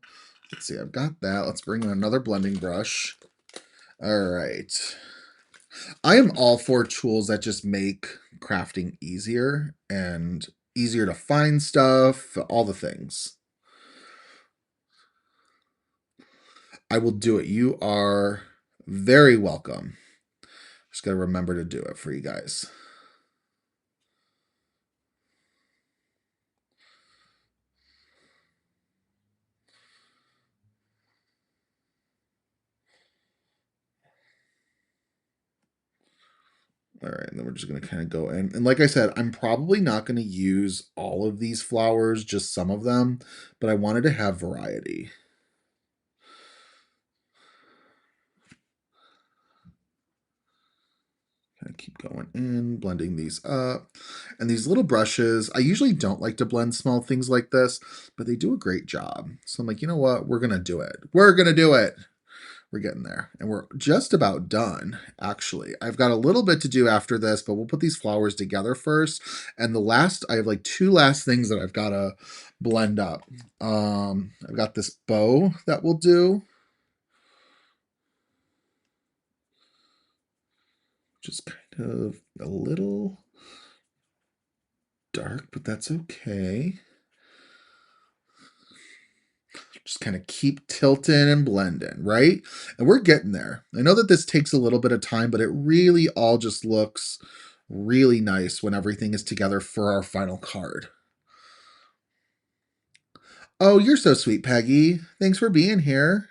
Let's see, I've got that. Let's bring in another blending brush. All right. I am all for tools that just make crafting easier and easier to find stuff, all the things. I will do it. You are very welcome. Just got to remember to do it for you guys. All right, and then we're just going to kind of go in. And like I said, I'm probably not going to use all of these flowers, just some of them, but I wanted to have variety. Kind of keep going in, blending these up. And these little brushes, I usually don't like to blend small things like this, but they do a great job. So I'm like, you know what? We're going to do it. We're going to do it. We're getting there. And we're just about done, actually. I've got a little bit to do after this, but we'll put these flowers together first. And I have like two last things that I've got to blend up. I've got this bow that we'll do. Just kind of a little dark, but that's okay. Just kind of keep tilting and blending, right? And we're getting there. I know that this takes a little bit of time, but it really all just looks really nice when everything is together for our final card. Oh, you're so sweet, Peggy. Thanks for being here.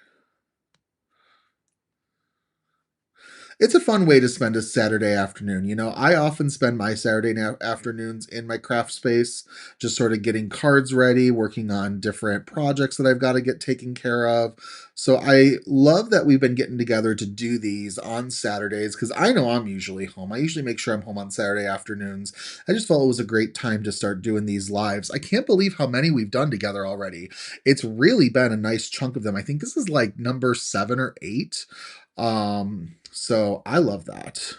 It's a fun way to spend a Saturday afternoon. You know, I often spend my Saturday afternoons in my craft space, just sort of getting cards ready, working on different projects that I've got to get taken care of. So I love that we've been getting together to do these on Saturdays because I know I'm usually home. I usually make sure I'm home on Saturday afternoons. I just felt it was a great time to start doing these lives. I can't believe how many we've done together already. It's really been a nice chunk of them. I think this is like number 7 or 8. So I love that.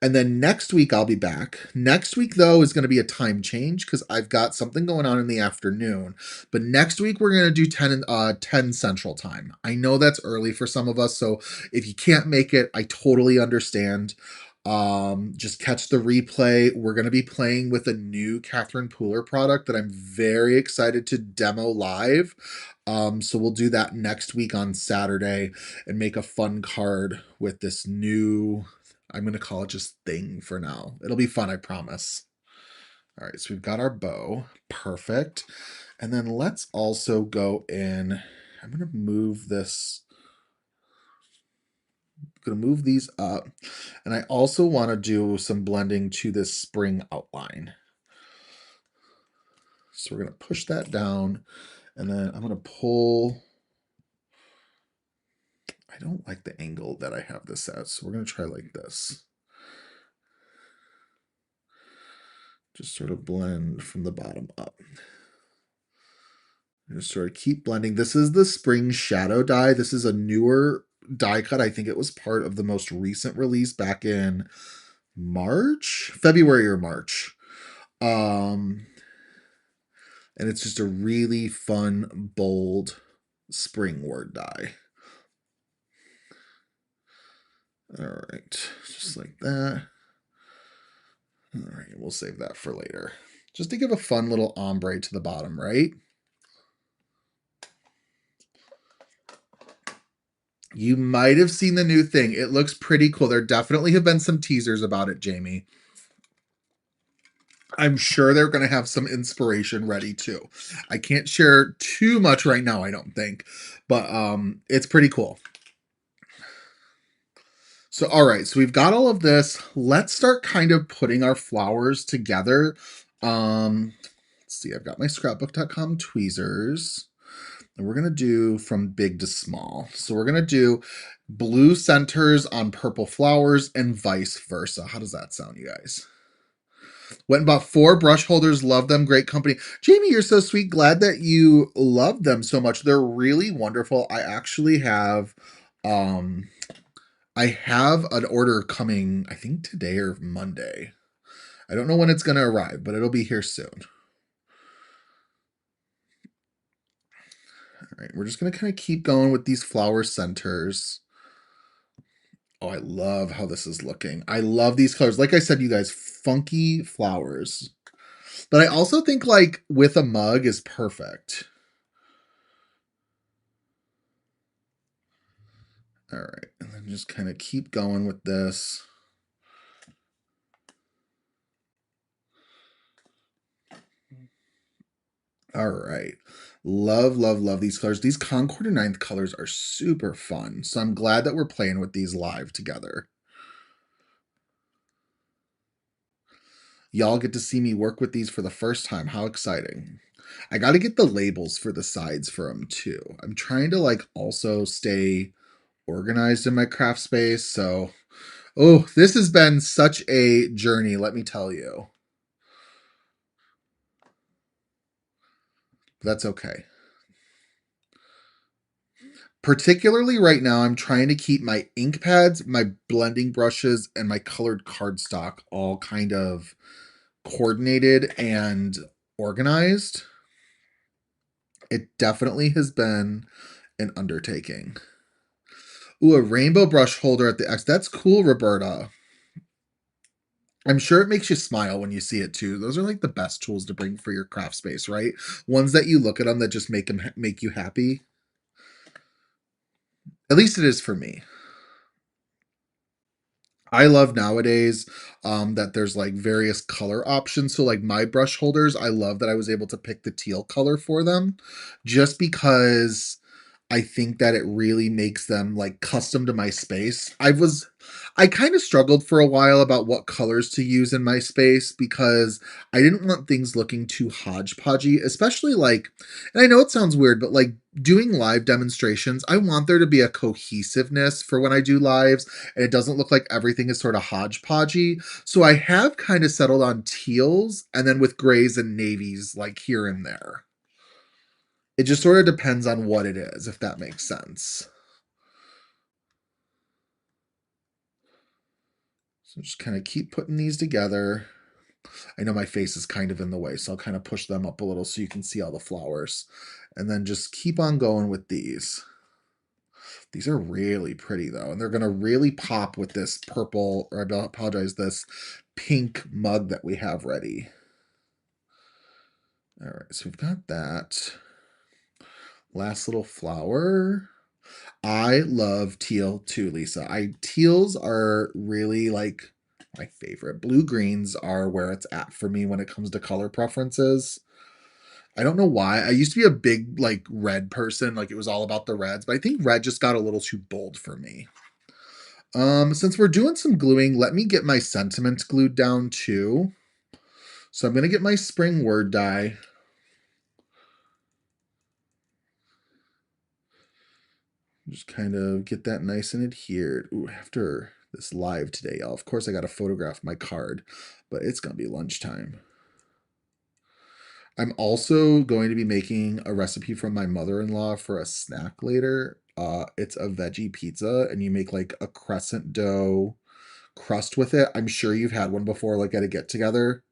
And then next week I'll be back. Next week though is going to be a time change because I've got something going on in the afternoon. But next week we're going to do 10 Central Time. I know that's early for some of us, so if you can't make it, I totally understand. Just catch the replay. We're going to be playing with a new Catherine Pooler product that I'm very excited to demo live. So we'll do that next week on Saturday and make a fun card with this new, I'm going to call it just thing for now. It'll be fun, I promise. All right, so we've got our bow. Perfect. And then let's also go in. I'm going to move this. I'm going to move these up. And I also want to do some blending to this spring outline. So we're going to push that down. And then I'm going to pull. I don't like the angle that I have this at, so we're going to try like this. Just sort of blend from the bottom up. Just sort of keep blending. This is the Spring Shadow die. This is a newer die cut. I think it was part of the most recent release back in February or March. And it's just a really fun, bold spring word die. All right, just like that. All right, we'll save that for later. Just to give a fun little ombre to the bottom, right? You might have seen the new thing. It looks pretty cool. There definitely have been some teasers about it, Jamie. I'm sure they're going to have some inspiration ready too. I can't share too much right now, I don't think, but it's pretty cool. So, all right, so we've got all of this. Let's start kind of putting our flowers together. Let's see, I've got my scrapbook.com tweezers. And we're going to do from big to small. So we're going to do blue centers on purple flowers and vice versa. How does that sound, you guys? Went and bought 4 brush holders. Love them. Great company. Jamie, you're so sweet. Glad that you love them so much. They're really wonderful. I actually have an order coming, I think today or Monday. I don't know when it's going to arrive, but it'll be here soon. All right, we're just going to kind of keep going with these flower centers. Oh, I love how this is looking. I love these colors. Like I said, you guys, funky flowers. But I also think like with a mug is perfect. All right, and then just kind of keep going with this. All right. Love, love, love these colors. These Concord and Ninth colors are super fun. So I'm glad that we're playing with these live together. Y'all get to see me work with these for the first time. How exciting. I got to get the labels for the sides for them too. I'm trying to like also stay organized in my craft space. So, oh, this has been such a journey, let me tell you. That's okay. Particularly right now, I'm trying to keep my ink pads, my blending brushes, and my colored cardstock all kind of coordinated and organized. It definitely has been an undertaking. Ooh, a rainbow brush holder at the X. That's cool, Roberta. I'm sure it makes you smile when you see it too. Those are like the best tools to bring for your craft space, right? Ones that you look at them that just make you happy. At least it is for me. I love nowadays that there's like various color options. So like my brush holders, I love that I was able to pick the teal color for them just because I think that it really makes them like custom to my space. I kind of struggled for a while about what colors to use in my space because I didn't want things looking too hodgepodgey, especially like, and I know it sounds weird, but like doing live demonstrations, I want there to be a cohesiveness for when I do lives and it doesn't look like everything is sort of hodgepodgey. So I have kind of settled on teals and then with grays and navies like here and there. It just sort of depends on what it is, if that makes sense. So just kind of keep putting these together. I know my face is kind of in the way, so I'll kind of push them up a little so you can see all the flowers. And then just keep on going with these. These are really pretty though, and they're going to really pop with this purple, or I apologize, this pink mug that we have ready. All right, so we've got that. Last little flower. I love teal too, Lisa. Teals are really like my favorite. Blue greens are where it's at for me when it comes to color preferences. I don't know why. I used to be a big like red person, like it was all about the reds, but I think red just got a little too bold for me. Since we're doing some gluing, let me get my sentiments glued down too. So I'm going to get my spring word die. Just kind of get that nice and adhered. Ooh, after this live today, y'all, of course I got to photograph my card, but it's going to be lunchtime. I'm also going to be making a recipe from my mother-in-law for a snack later. It's a veggie pizza, and you make like a crescent dough crust with it. I'm sure you've had one before, like at a get-together.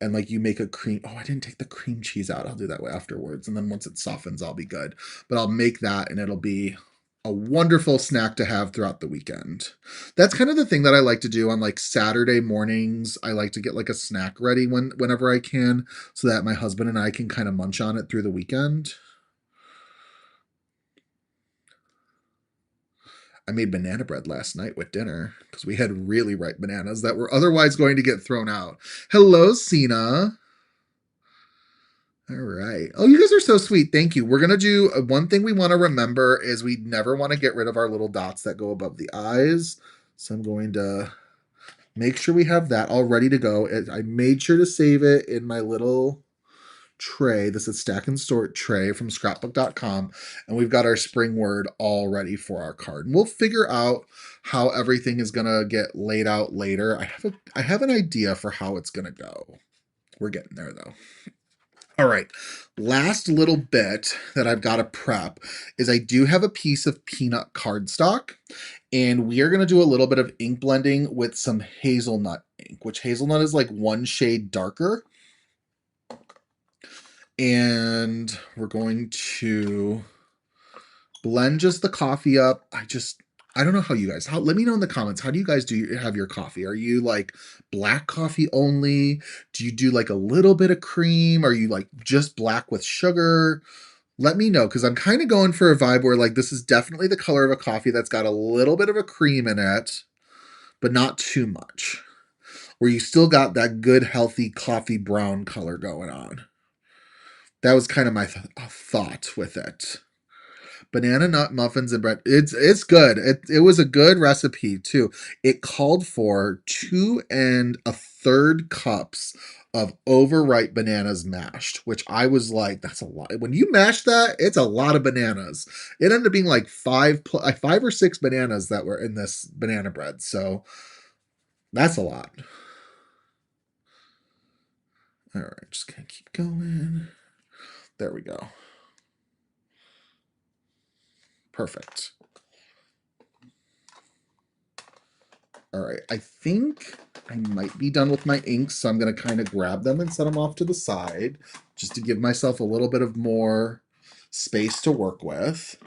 And like you make a cream. Oh, I didn't take the cream cheese out. I'll do that afterwards. And then once it softens, I'll be good. But I'll make that, and it'll be a wonderful snack to have throughout the weekend. That's kind of the thing that I like to do on like Saturday mornings. I like to get like a snack ready whenever I can, so that my husband and I can kind of munch on it through the weekend. I made banana bread last night with dinner because we had really ripe bananas that were otherwise going to get thrown out. Hello, Sina. All right. Oh, you guys are so sweet. Thank you. We're going to do one thing we want to remember is we never want to get rid of our little dots that go above the eyes. So I'm going to make sure we have that all ready to go. I made sure to save it in my little tray. This is Stack and Sort tray from scrapbook.com. And we've got our spring word all ready for our card. And we'll figure out how everything is going to get laid out later. I have an idea for how it's going to go. We're getting there though. All right, last little bit that I've got to prep is I do have a piece of peanut cardstock, and we are going to do a little bit of ink blending with some hazelnut ink, which hazelnut is like one shade darker. And we're going to blend just the coffee up. I don't know how you guys, let me know in the comments, how do you guys have your coffee? Are you like black coffee only? Do you do like a little bit of cream? Are you like just black with sugar? Let me know, because I'm kind of going for a vibe where like this is definitely the color of a coffee that's got a little bit of a cream in it, but not too much. Where you still got that good, healthy coffee brown color going on. That was kind of my thought with it. Banana nut muffins and bread. It's good. It was a good recipe too. It called for 2 1/3 cups of overripe bananas mashed, which I was like, that's a lot. When you mash that, it's a lot of bananas. It ended up being like 5 or 6 bananas that were in this banana bread. So that's a lot. All right, just gonna keep going. There we go. Perfect. All right, I think I might be done with my inks, so I'm going to kind of grab them and set them off to the side just to give myself a little bit of more space to work with.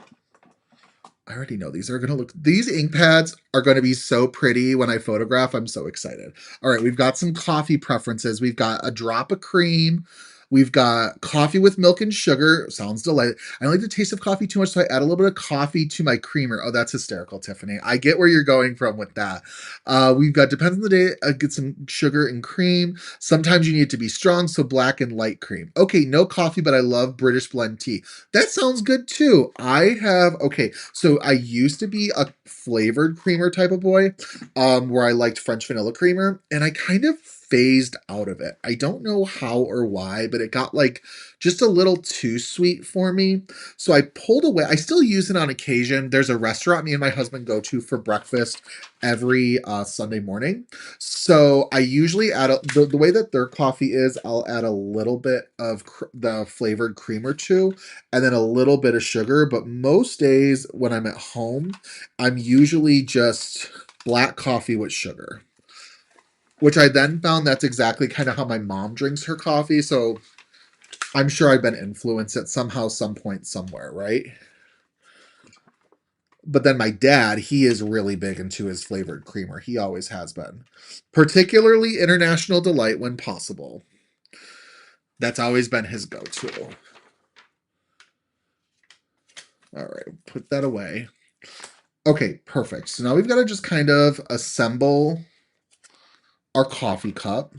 I already know these ink pads are going to be so pretty when I photograph. I'm so excited. All right, we've got some coffee preferences. We've got a drop of cream. We've got coffee with milk and sugar. Sounds delightful. I don't like the taste of coffee too much, so I add a little bit of coffee to my creamer. Oh, that's hysterical, Tiffany. I get where you're going from with that. We've got, depends on the day, get some sugar and cream. Sometimes you need it to be strong, so black and light cream. Okay, no coffee, but I love British blend tea. That sounds good too. So I used to be a flavored creamer type of boy, where I liked French vanilla creamer, and I kind of phased out of it. I don't know how or why, but it got like just a little too sweet for me. So I pulled away. I still use it on occasion. There's a restaurant me and my husband go to for breakfast every Sunday morning. So I usually add the way that their coffee is, I'll add a little bit of the flavored cream or two, and then a little bit of sugar. But most days when I'm at home, I'm usually just black coffee with sugar. which I then found that's exactly kind of how my mom drinks her coffee. So I'm sure I've been influenced at somehow, some point, somewhere, right? But then my dad, he is really big into his flavored creamer. He always has been. Particularly International Delight when possible. That's always been his go-to. All right, put that away. Okay, perfect. So now we've got to just kind of assemble our coffee cup.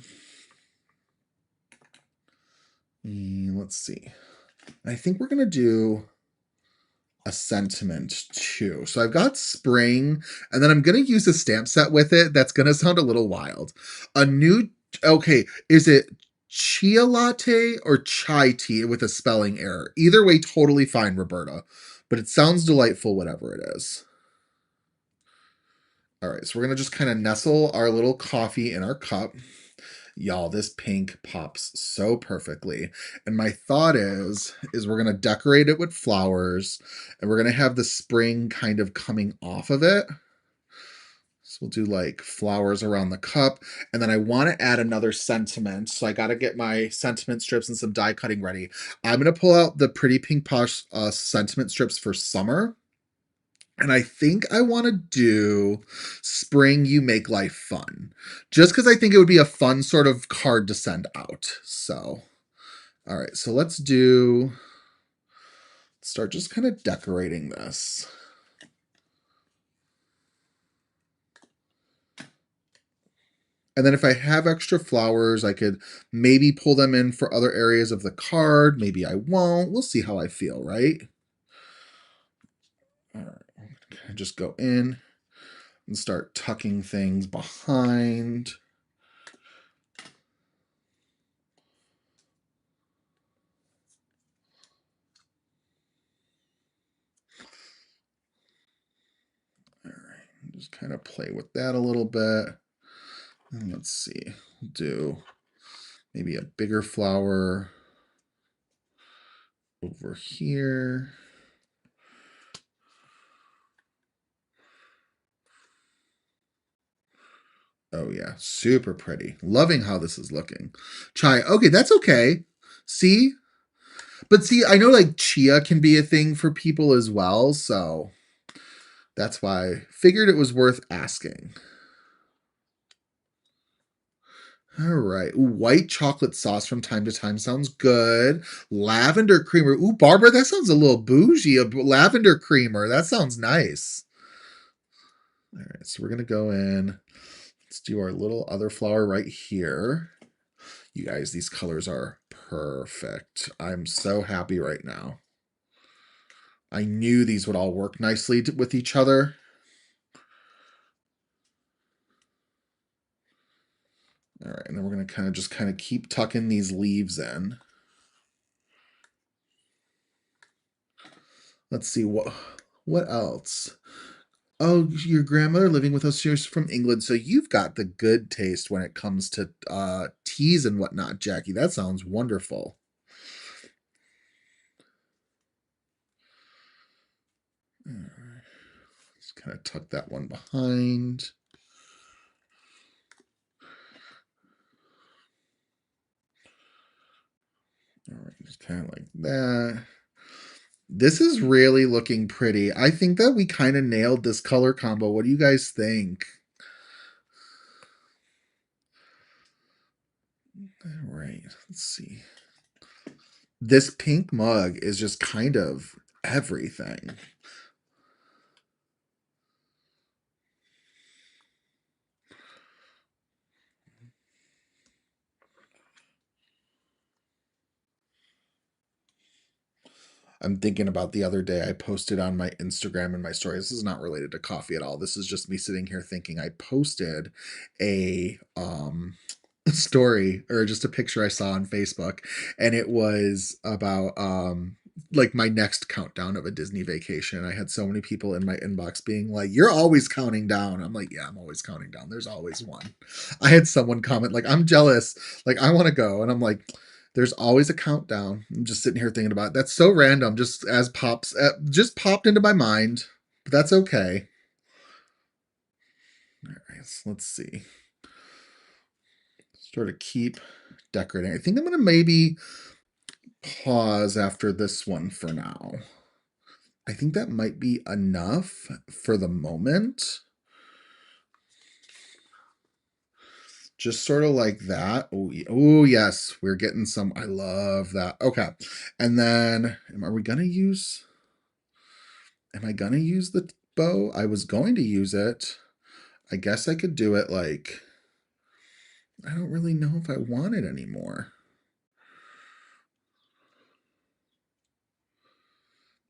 And let's see. I think we're going to do a sentiment too. So I've got spring, and then I'm going to use a stamp set with it. That's going to sound a little wild. A new, okay, is it chia latte or chai tea with a spelling error? Either way, totally fine, Roberta. But it sounds delightful, whatever it is. All right, so we're going to just kind of nestle our little coffee in our cup. Y'all, this pink pops so perfectly. And my thought is we're going to decorate it with flowers, and we're going to have the spring kind of coming off of it. So we'll do like flowers around the cup. And then I want to add another sentiment. So I got to get my sentiment strips and some die cutting ready. I'm going to pull out the Pretty Pink Posh sentiment strips for summer. And I think I want to do Spring You Make Life Fun. Just because I think it would be a fun sort of card to send out. So, all right. So let's start just kind of decorating this. And then if I have extra flowers, I could maybe pull them in for other areas of the card. Maybe I won't. We'll see how I feel, right? All right. Just go in and start tucking things behind. All right. Just kind of play with that a little bit. And let's see. We'll do maybe a bigger flower over here. Oh yeah, super pretty. Loving how this is looking. Chai, okay, that's okay. See? But see, I know like chia can be a thing for people as well, so that's why I figured it was worth asking. All right. Ooh, white chocolate sauce from time to time sounds good. Lavender creamer. Ooh, Barbara, that sounds a little bougie. A lavender creamer. That sounds nice. All right, so we're going to go in. Let's do our little other flower right here. You guys, these colors are perfect. I'm so happy right now. I knew these would all work nicely with each other. All right, and then we're going to just keep tucking these leaves in. Let's see what else. Oh, your grandmother living with us. She's from England, so you've got the good taste when it comes to teas and whatnot, Jackie. That sounds wonderful. Just kind of tuck that one behind. All right, just kind of like that. This is really looking pretty. I think that we kind of nailed this color combo. What do you guys think? All right, let's see. This pink mug is just kind of everything. I'm thinking about the other day I posted on my Instagram and my story. This is not related to coffee at all. This is just me sitting here thinking. I posted a story or just a picture I saw on Facebook, and it was about like my next countdown of a Disney vacation. I had so many people in my inbox being like, "You're always counting down." I'm like, "Yeah, I'm always counting down. There's always one." I had someone comment like, "I'm jealous. Like I want to go." And I'm like, there's always a countdown. I'm just sitting here thinking about it. That's so random. Just as just popped into my mind, but that's okay. All right, so let's see. sort of keep decorating. I think I'm going to maybe pause after this one for now. I think that might be enough for the moment. Just sort of like that. Oh, yes, we're getting some. I love that. Okay. And then, are we going to use, am I going to use the bow? I was going to use it. I guess I could do it like, I don't really know if I want it anymore.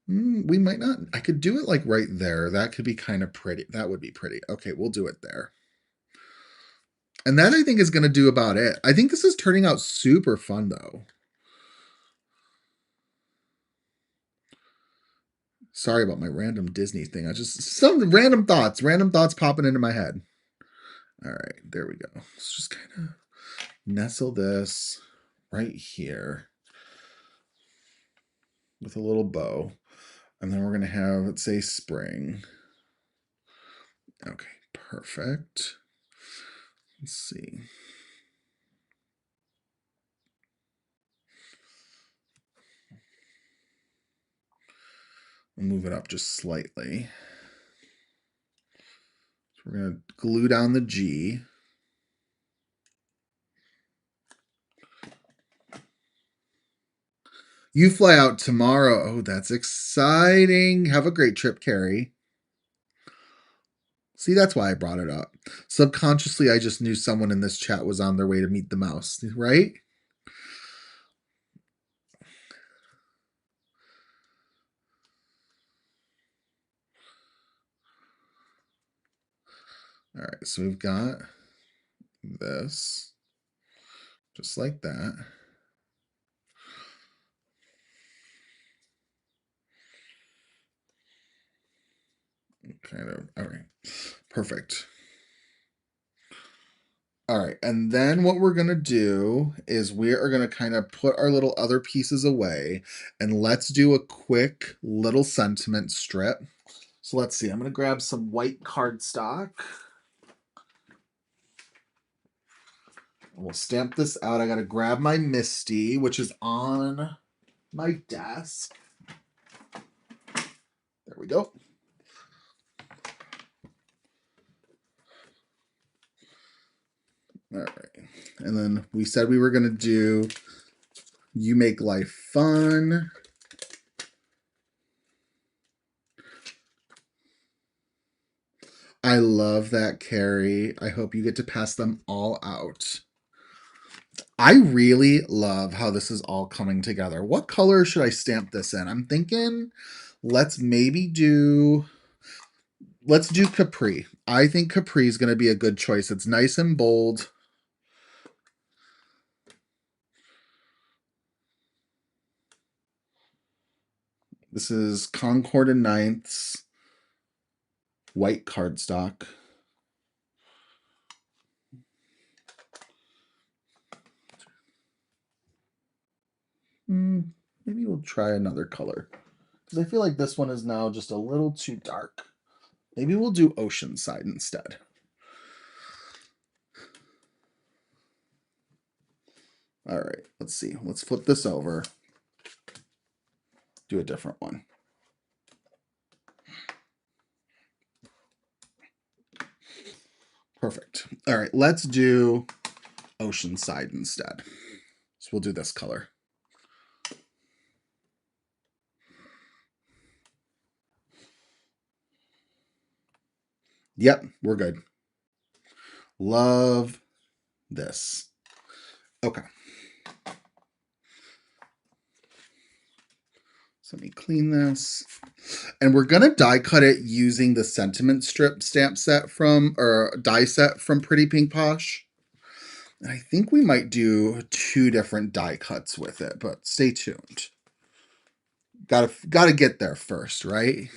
We might not. I could do it like right there. That could be kind of pretty. That would be pretty. Okay, we'll do it there. And that I think is going to do about it. I think this is turning out super fun though. Sorry about my random Disney thing. I just, some random thoughts popping into my head. All right, there we go. Let's just kind of nestle this right here with a little bow. And then we're going to have, let's say, spring. Okay, perfect. Let's see. We'll move it up just slightly. So we're going to glue down the G. You fly out tomorrow. Oh, that's exciting. Have a great trip, Carrie. See, that's why I brought it up. Subconsciously, I just knew someone in this chat was on their way to meet the mouse, right? All right, so we've got this, just like that. Kind of, all right, perfect. All right, and then what we're gonna do is we are gonna kind of put our little other pieces away, and let's do a quick little sentiment strip. So let's see, I'm gonna grab some white cardstock. We'll stamp this out. I gotta grab my Misty, which is on my desk. There we go. All right. And then we said we were going to do You Make Life Fun. I love that, Carrie. I hope you get to pass them all out. I really love how this is all coming together. What color should I stamp this in? I'm thinking let's do Capri. I think Capri is going to be a good choice. It's nice and bold. This is Concord and Ninths white cardstock. Maybe we'll try another color because I feel like this one is now just a little too dark. Maybe we'll do Oceanside instead. All right, let's see. Let's flip this over. Do a different one. Perfect. All right, let's do Oceanside instead. So we'll do this color. Yep, we're good. Love this. Okay. So let me clean this. And we're going to die cut it using the sentiment strip stamp set from, or die set from Pretty Pink Posh. And I think we might do 2 different die cuts with it, but stay tuned. Gotta get there first, right?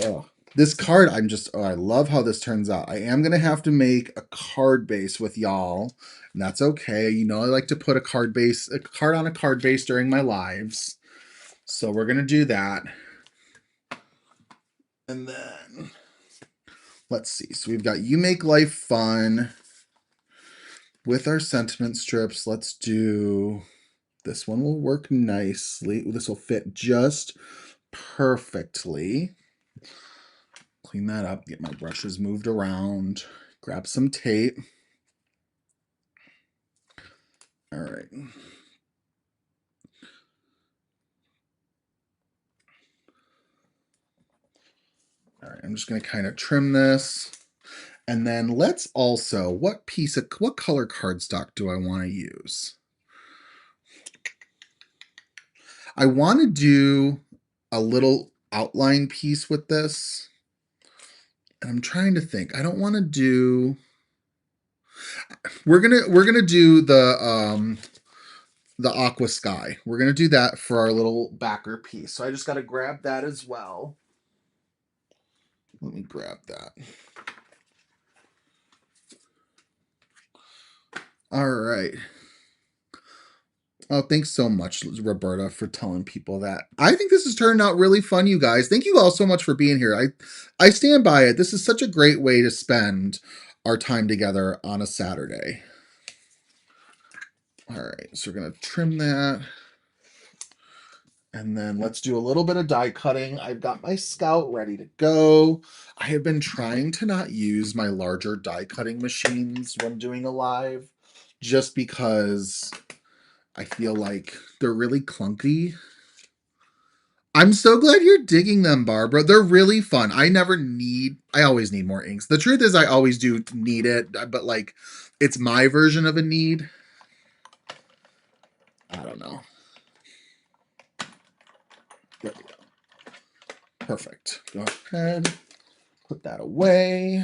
Oh, this card, I love how this turns out. I am gonna have to make a card base with y'all, and that's okay. You know I like to put a card on a card base during my lives. So we're gonna do that. And then let's see. So we've got You Make Life Fun. with our sentiment strips, let's do, this one will work nicely. This will fit just perfectly. Clean that up, get my brushes moved around, grab some tape. All right. All right, I'm just going to kind of trim this. And then let's also, what color cardstock do I want to use? I want to do a little outline piece with this. And I'm trying to think. I don't want to do, we're gonna do the aqua sky. We're gonna do that for our little backer piece. So I just gotta grab that as well. Let me grab that. All right. Oh, thanks so much, Roberta, for telling people that. I think this has turned out really fun, you guys. Thank you all so much for being here. I stand by it. This is such a great way to spend our time together on a Saturday. All right, so we're going to trim that. And then let's do a little bit of die cutting. I've got my Scout ready to go. I have been trying to not use my larger die cutting machines when doing a live, just because I feel like they're really clunky. I'm so glad you're digging them, Barbara. They're really fun. I always need more inks. The truth is I always do need it, but like it's my version of a need. I don't know. There we go. Perfect. Go ahead. Put that away.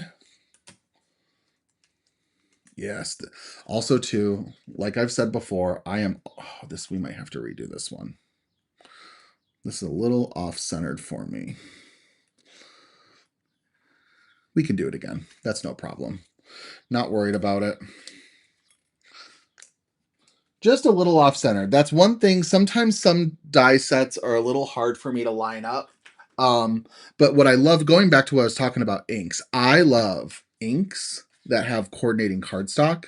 Yes. Also too, like I've said before, we might have to redo this one. This is a little off-centered for me. We can do it again. That's no problem. Not worried about it. Just a little off-centered. That's one thing. Sometimes some die sets are a little hard for me to line up. But what I love, going back to what I was talking about inks, I love inks that have coordinating cardstock.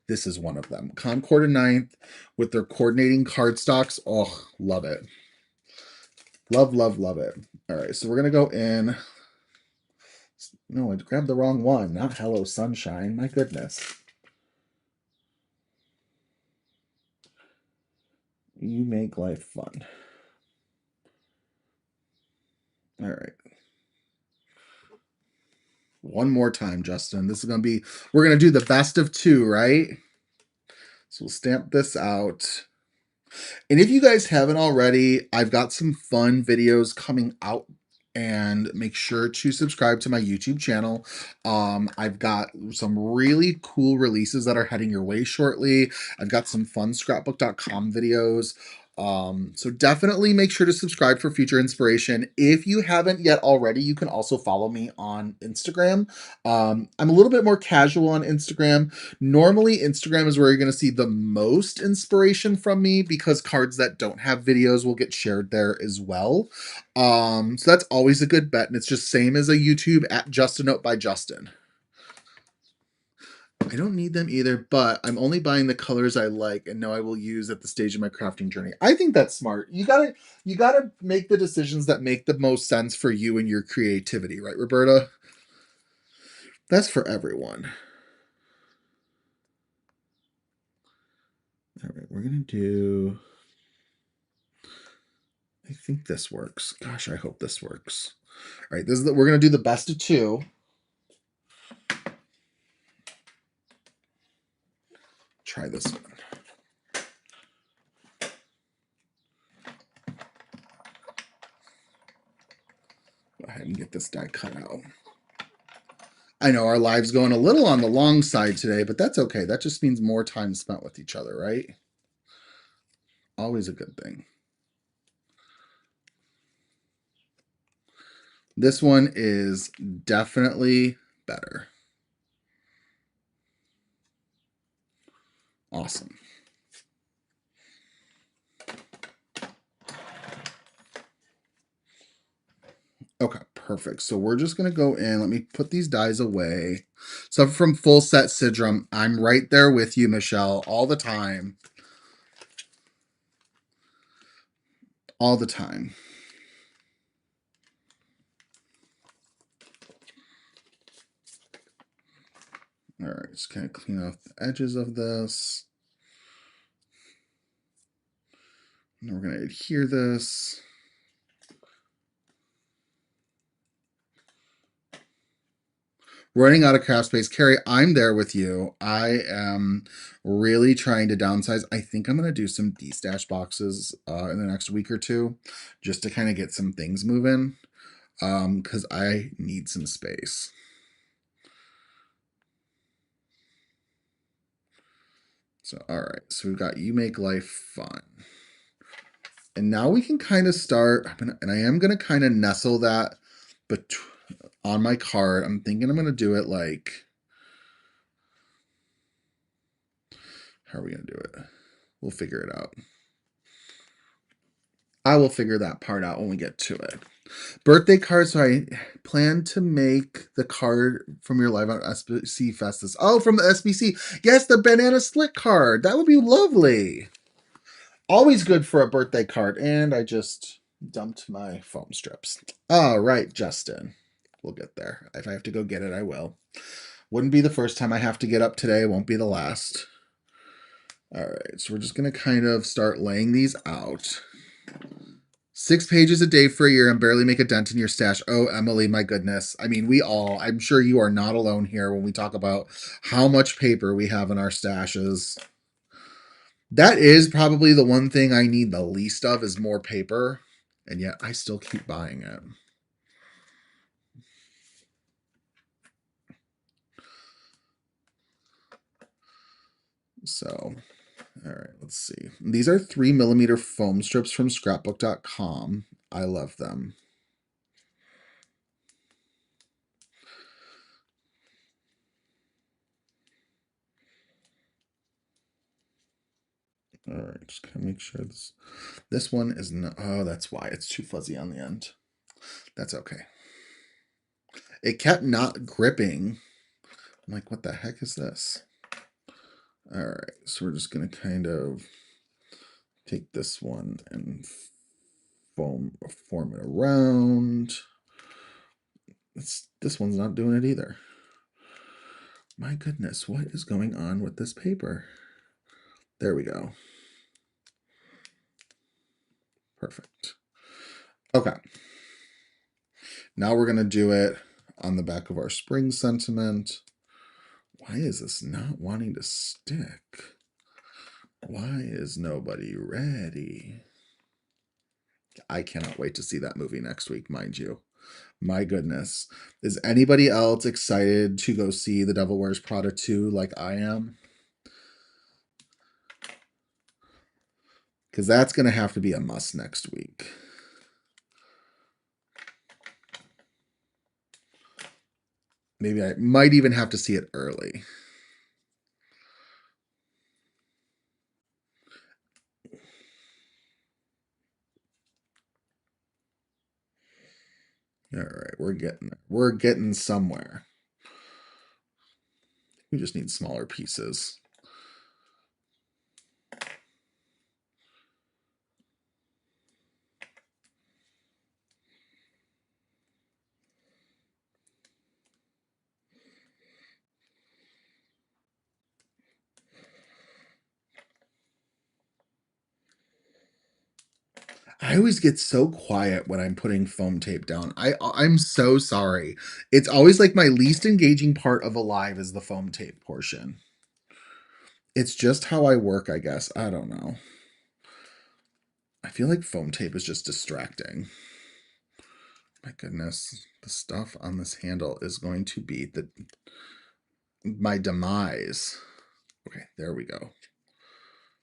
This is one of them. Concord and Ninth with their coordinating cardstocks. Oh, love it. Love, love, love it. All right, so we're going to go in. No, I grabbed the wrong one. Not Hello Sunshine. My goodness. You make life fun. All right. One more time, Justin. This is going to be, we're going to do the best of two, right? So we'll stamp this out. And if you guys haven't already, I've got some fun videos coming out, and make sure to subscribe to my YouTube channel. I've got some really cool releases that are heading your way shortly. I've got some fun scrapbook.com videos. So definitely make sure to subscribe for future inspiration. If you haven't yet already, you can also follow me on Instagram. I'm a little bit more casual on Instagram. Normally, Instagram is where you're going to see the most inspiration from me, because cards that don't have videos will get shared there as well. So that's always a good bet, and it's just same as a YouTube at Just a Note by Justin. I don't need them either, but I'm only buying the colors I like and know I will use at the stage of my crafting journey. I think that's smart. You gotta make the decisions that make the most sense for you and your creativity, right, Roberta? That's for everyone. All right, we're gonna do, I think this works. Gosh, I hope this works. All right, we're gonna do the best of two. Try this one. Go ahead and get this die cut out. I know our live's going a little on the long side today, but that's okay. That just means more time spent with each other, right? Always a good thing. This one is definitely better. Awesome. Okay, Perfect. So we're just going to go in. Let me put these dies away. So from Full Set Sidrum, I'm right there with you, Michelle, all the time. All the time. All right, just kind of clean off the edges of this. And we're going to adhere this. Running out of craft space. Carrie, I'm there with you. I am really trying to downsize. I think I'm going to do some de-stash boxes in the next week or two just to kind of get some things moving because I need some space. So, all right. So we've got You Make Life Fun. And now we can kind of start, and I am going to kind of nestle that on my card. I'm thinking I'm going to do it like, how are we going to do it? We'll figure it out. I will figure that part out when we get to it. Birthday card. So I plan to make the card from your live on SBC Festus. Oh, from the SBC. Yes, the banana split card. That would be lovely. Always good for a birthday card. And I just dumped my foam strips. All right, Justin. We'll get there. If I have to go get it, I will. Wouldn't be the first time I have to get up today. Won't be the last. All right, so we're just going to kind of start laying these out. 6 pages a day for a year and barely make a dent in your stash. Oh, Emily, my goodness. I mean, I'm sure you are not alone here when we talk about how much paper we have in our stashes. That is probably the one thing I need the least of is more paper. And yet I still keep buying it. So, all right, let's see. These are 3mm foam strips from scrapbook.com. I love them. All right, just kind of make sure this one is not. Oh, that's why it's too fuzzy on the end. That's okay. It kept not gripping. I'm like, what the heck is this? All right, so we're just gonna kind of take this one and form it around. This one's not doing it either. My goodness, what is going on with this paper? There we go. Perfect. Okay. Now we're going to do it on the back of our spring sentiment. Why is this not wanting to stick? Why is nobody ready? I cannot wait to see that movie next week, mind you. My goodness. Is anybody else excited to go see The Devil Wears Prada 2 like I am? Because that's going to have to be a must next week. Maybe I might even have to see it early. All right, we're getting there. We're getting somewhere. We just need smaller pieces. I always get so quiet when I'm putting foam tape down. I'm so sorry. It's always like my least engaging part of a live is the foam tape portion. It's just how I work, I guess. I don't know. I feel like foam tape is just distracting. My goodness, the stuff on this handle is going to be my demise. Okay, there we go.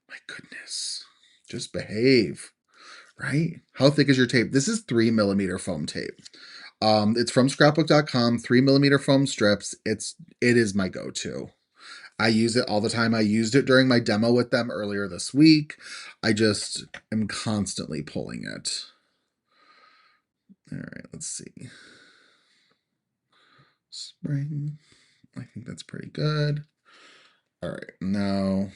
My goodness. Just behave. Right? How thick is your tape? This is 3mm foam tape. It's from scrapbook.com, 3mm foam strips. It is my go-to. I use it all the time. I used it during my demo with them earlier this week. I just am constantly pulling it. All right, let's see. Spring. I think that's pretty good. All right, now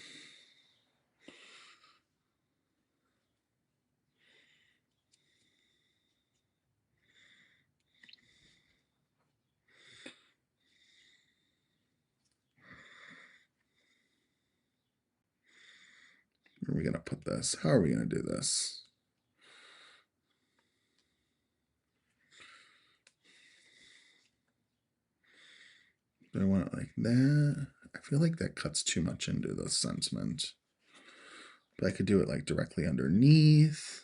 where are we gonna put this? How are we gonna do this? Do I want it like that? I feel like that cuts too much into the sentiment. But I could do it like directly underneath.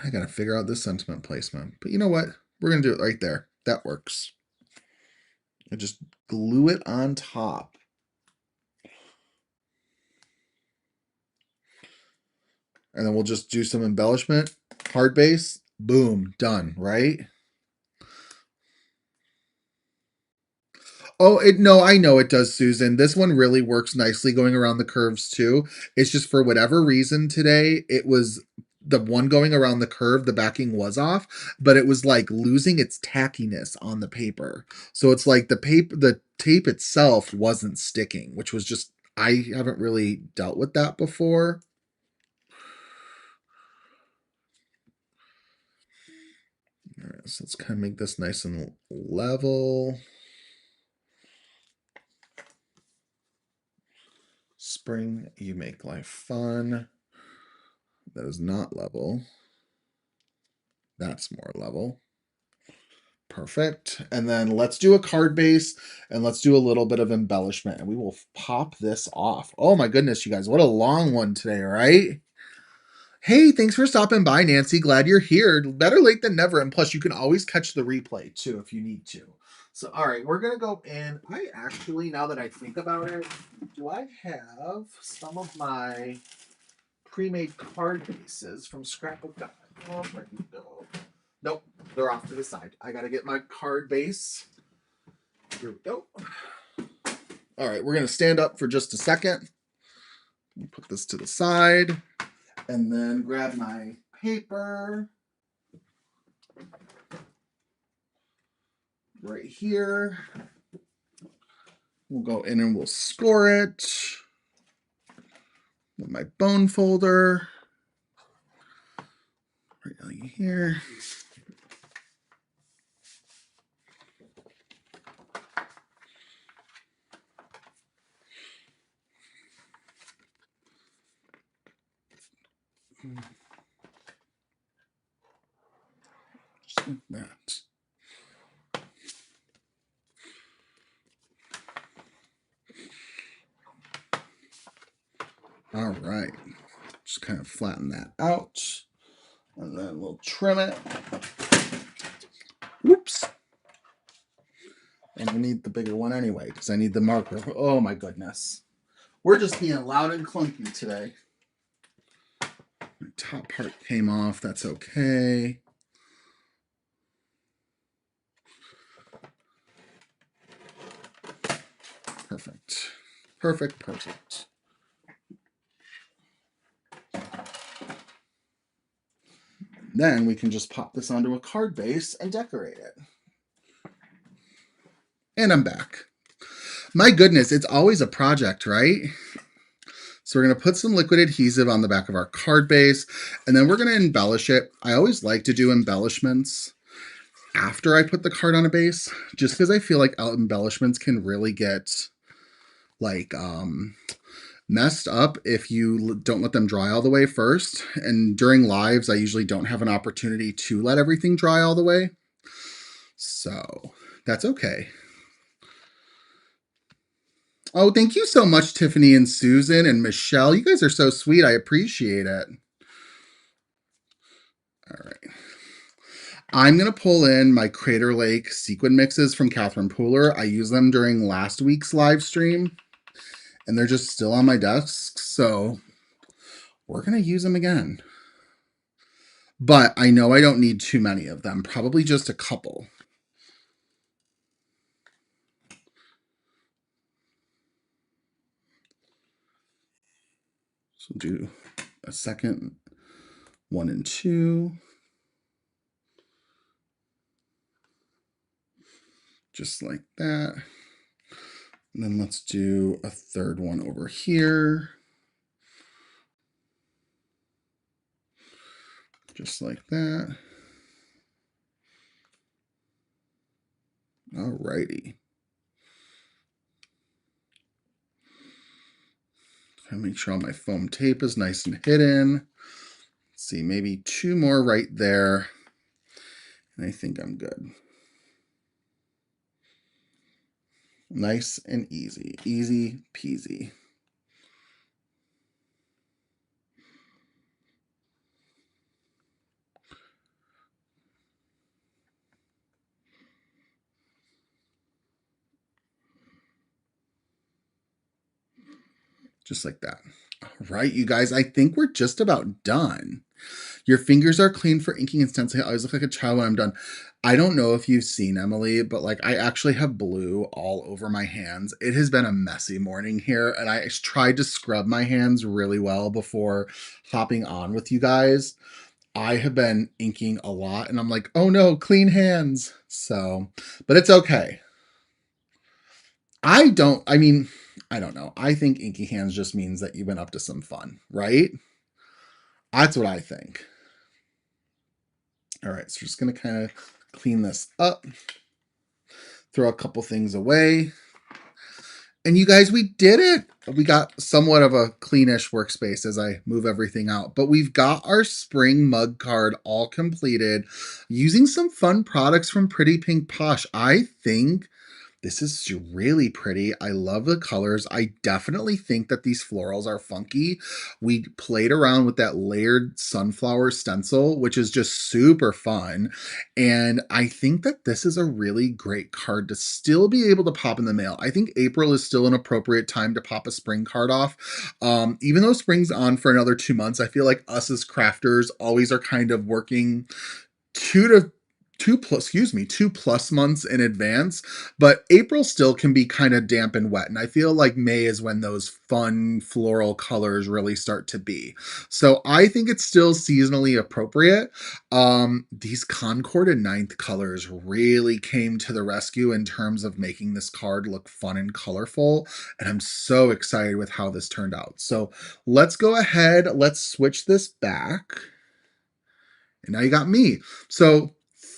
I gotta figure out this sentiment placement. But you know what? We're gonna do it right there. That works. I just glue it on top. And then we'll just do some embellishment. Hard base. Boom. Done. Right? Oh, no, I know it does, Susan. This one really works nicely going around the curves too. It's just for whatever reason today, it was the one going around the curve, the backing was off, but it was like losing its tackiness on the paper. So it's like the tape itself wasn't sticking, which was just, I haven't really dealt with that before. All right, so let's kind of make this nice and level. Spring, you make life fun. That is not level. That's more level. Perfect. And then let's do a card base and let's do a little bit of embellishment and we will pop this off. Oh my goodness, you guys, what a long one today, right? Hey, thanks for stopping by, Nancy. Glad you're here. Better late than never. And plus, you can always catch the replay too if you need to. So, all right, we're going to go in. I actually, now that I think about it, do I have some of my pre-made card bases from Scrapbook? Oh, where do you go? Nope, they're off to the side. I got to get my card base. Here we go. All right, we're going to stand up for just a second. Put this to the side and then grab my paper right here. We'll go in and we'll score it with my bone folder right here. Just like that. All right, just kind of flatten that out and then we'll trim it. Whoops. And I need the bigger one anyway because I need the marker. Oh my goodness. We're just being loud and clunky today. My top part came off. That's okay. Perfect. Perfect, perfect. Then we can just pop this onto a card base and decorate it. And I'm back. My goodness, it's always a project, right? So we're going to put some liquid adhesive on the back of our card base, and then we're going to embellish it. I always like to do embellishments after I put the card on a base, just because I feel like embellishments can really get like messed up if you don't let them dry all the way first. And during lives, I usually don't have an opportunity to let everything dry all the way. So that's okay. Oh, thank you so much, Tiffany and Susan and Michelle. You guys are so sweet. I appreciate it. All right. I'm going to pull in my Crater Lake sequin mixes from Catherine Pooler. I used them during last week's live stream, and they're just still on my desk, so we're going to use them again. But I know I don't need too many of them, probably just a couple. So do a second 1 and 2. Just like that. And then let's do a third one over here. Just like that. Alrighty. Try to make sure all my foam tape is nice and hidden. Let's see, maybe 2 more right there. And I think I'm good. Nice and easy. Easy peasy. Just like that. All right, you guys, I think we're just about done. Your fingers are clean for inking and stenciling. I always look like a child when I'm done. I don't know if you've seen Emily, but like I actually have blue all over my hands. It has been a messy morning here, and I tried to scrub my hands really well before hopping on with you guys. I have been inking a lot, and I'm like, oh no, clean hands. So, but it's okay. I don't know. I think inky hands just means that you've been up to some fun, right? That's what I think. All right, so we're just going to kind of clean this up, throw a couple things away. And you guys, we did it. We got somewhat of a cleanish workspace as I move everything out. But we've got our spring mug card all completed using some fun products from Pretty Pink Posh. I think this is really pretty. I love the colors. I definitely think that these florals are funky. We played around with that layered sunflower stencil, which is just super fun. And I think that this is a really great card to still be able to pop in the mail. I think April is still an appropriate time to pop a spring card off. Even though spring's on for another 2 months, I feel like us as crafters always are kind of working 2+ months in advance, but April still can be kind of damp and wet, and I feel like May is when those fun floral colors really start to be. So I think it's still seasonally appropriate. These Concord and Ninth colors really came to the rescue in terms of making this card look fun and colorful, and I'm so excited with how this turned out. So let's go ahead, let's switch this back. And now you got me. So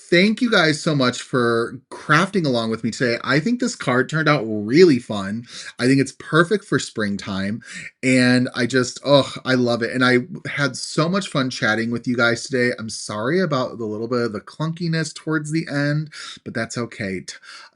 thank you guys so much for crafting along with me today. I think this card turned out really fun. I think it's perfect for springtime. And I love it. And I had so much fun chatting with you guys today. I'm sorry about the little bit of the clunkiness towards the end, but that's okay.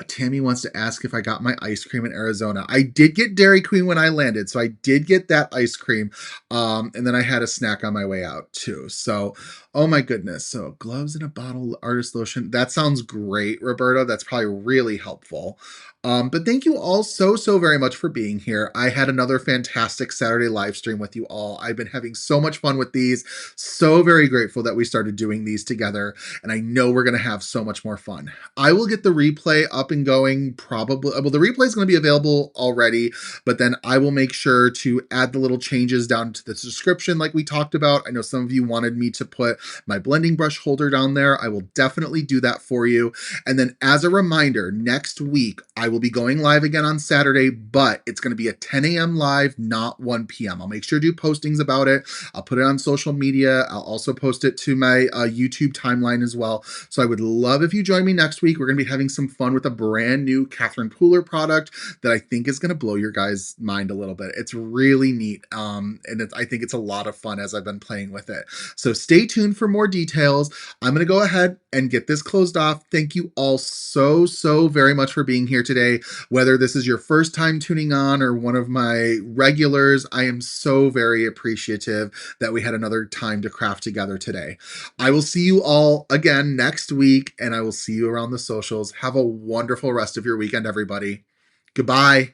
Tammy wants to ask if I got my ice cream in Arizona. I did get Dairy Queen when I landed. So I did get that ice cream. And then I had a snack on my way out too. So, oh my goodness. So gloves in a bottle, artist lotion. That sounds great, Roberta. That's probably really helpful. But thank you all so very much for being here. I had another fantastic Saturday live stream with you all. I've been having so much fun with these. So very grateful that we started doing these together. And I know we're going to have so much more fun. I will get the replay up and going probably. Well, the replay is going to be available already, but then I will make sure to add the little changes down to the description like we talked about. I know some of you wanted me to put my blending brush holder down there. I will definitely do that for you. And then as a reminder, next week, I will be going live again on Saturday, but it's going to be a 10 a.m. live, not 1 p.m. I'll make sure to do postings about it. I'll put it on social media. I'll also post it to my YouTube timeline as well. So I would love if you join me next week. We're going to be having some fun with a brand new Catherine Pooler product that I think is going to blow your guys' mind a little bit. It's really neat. I think it's a lot of fun as I've been playing with it. So stay tuned for more details. I'm going to go ahead and get this closed off. Thank you all so very much for being here today. Whether this is your first time tuning on or one of my regulars, I am so very appreciative that we had another time to craft together today. I will see you all again next week, and I will see you around the socials. Have a wonderful rest of your weekend, everybody. Goodbye.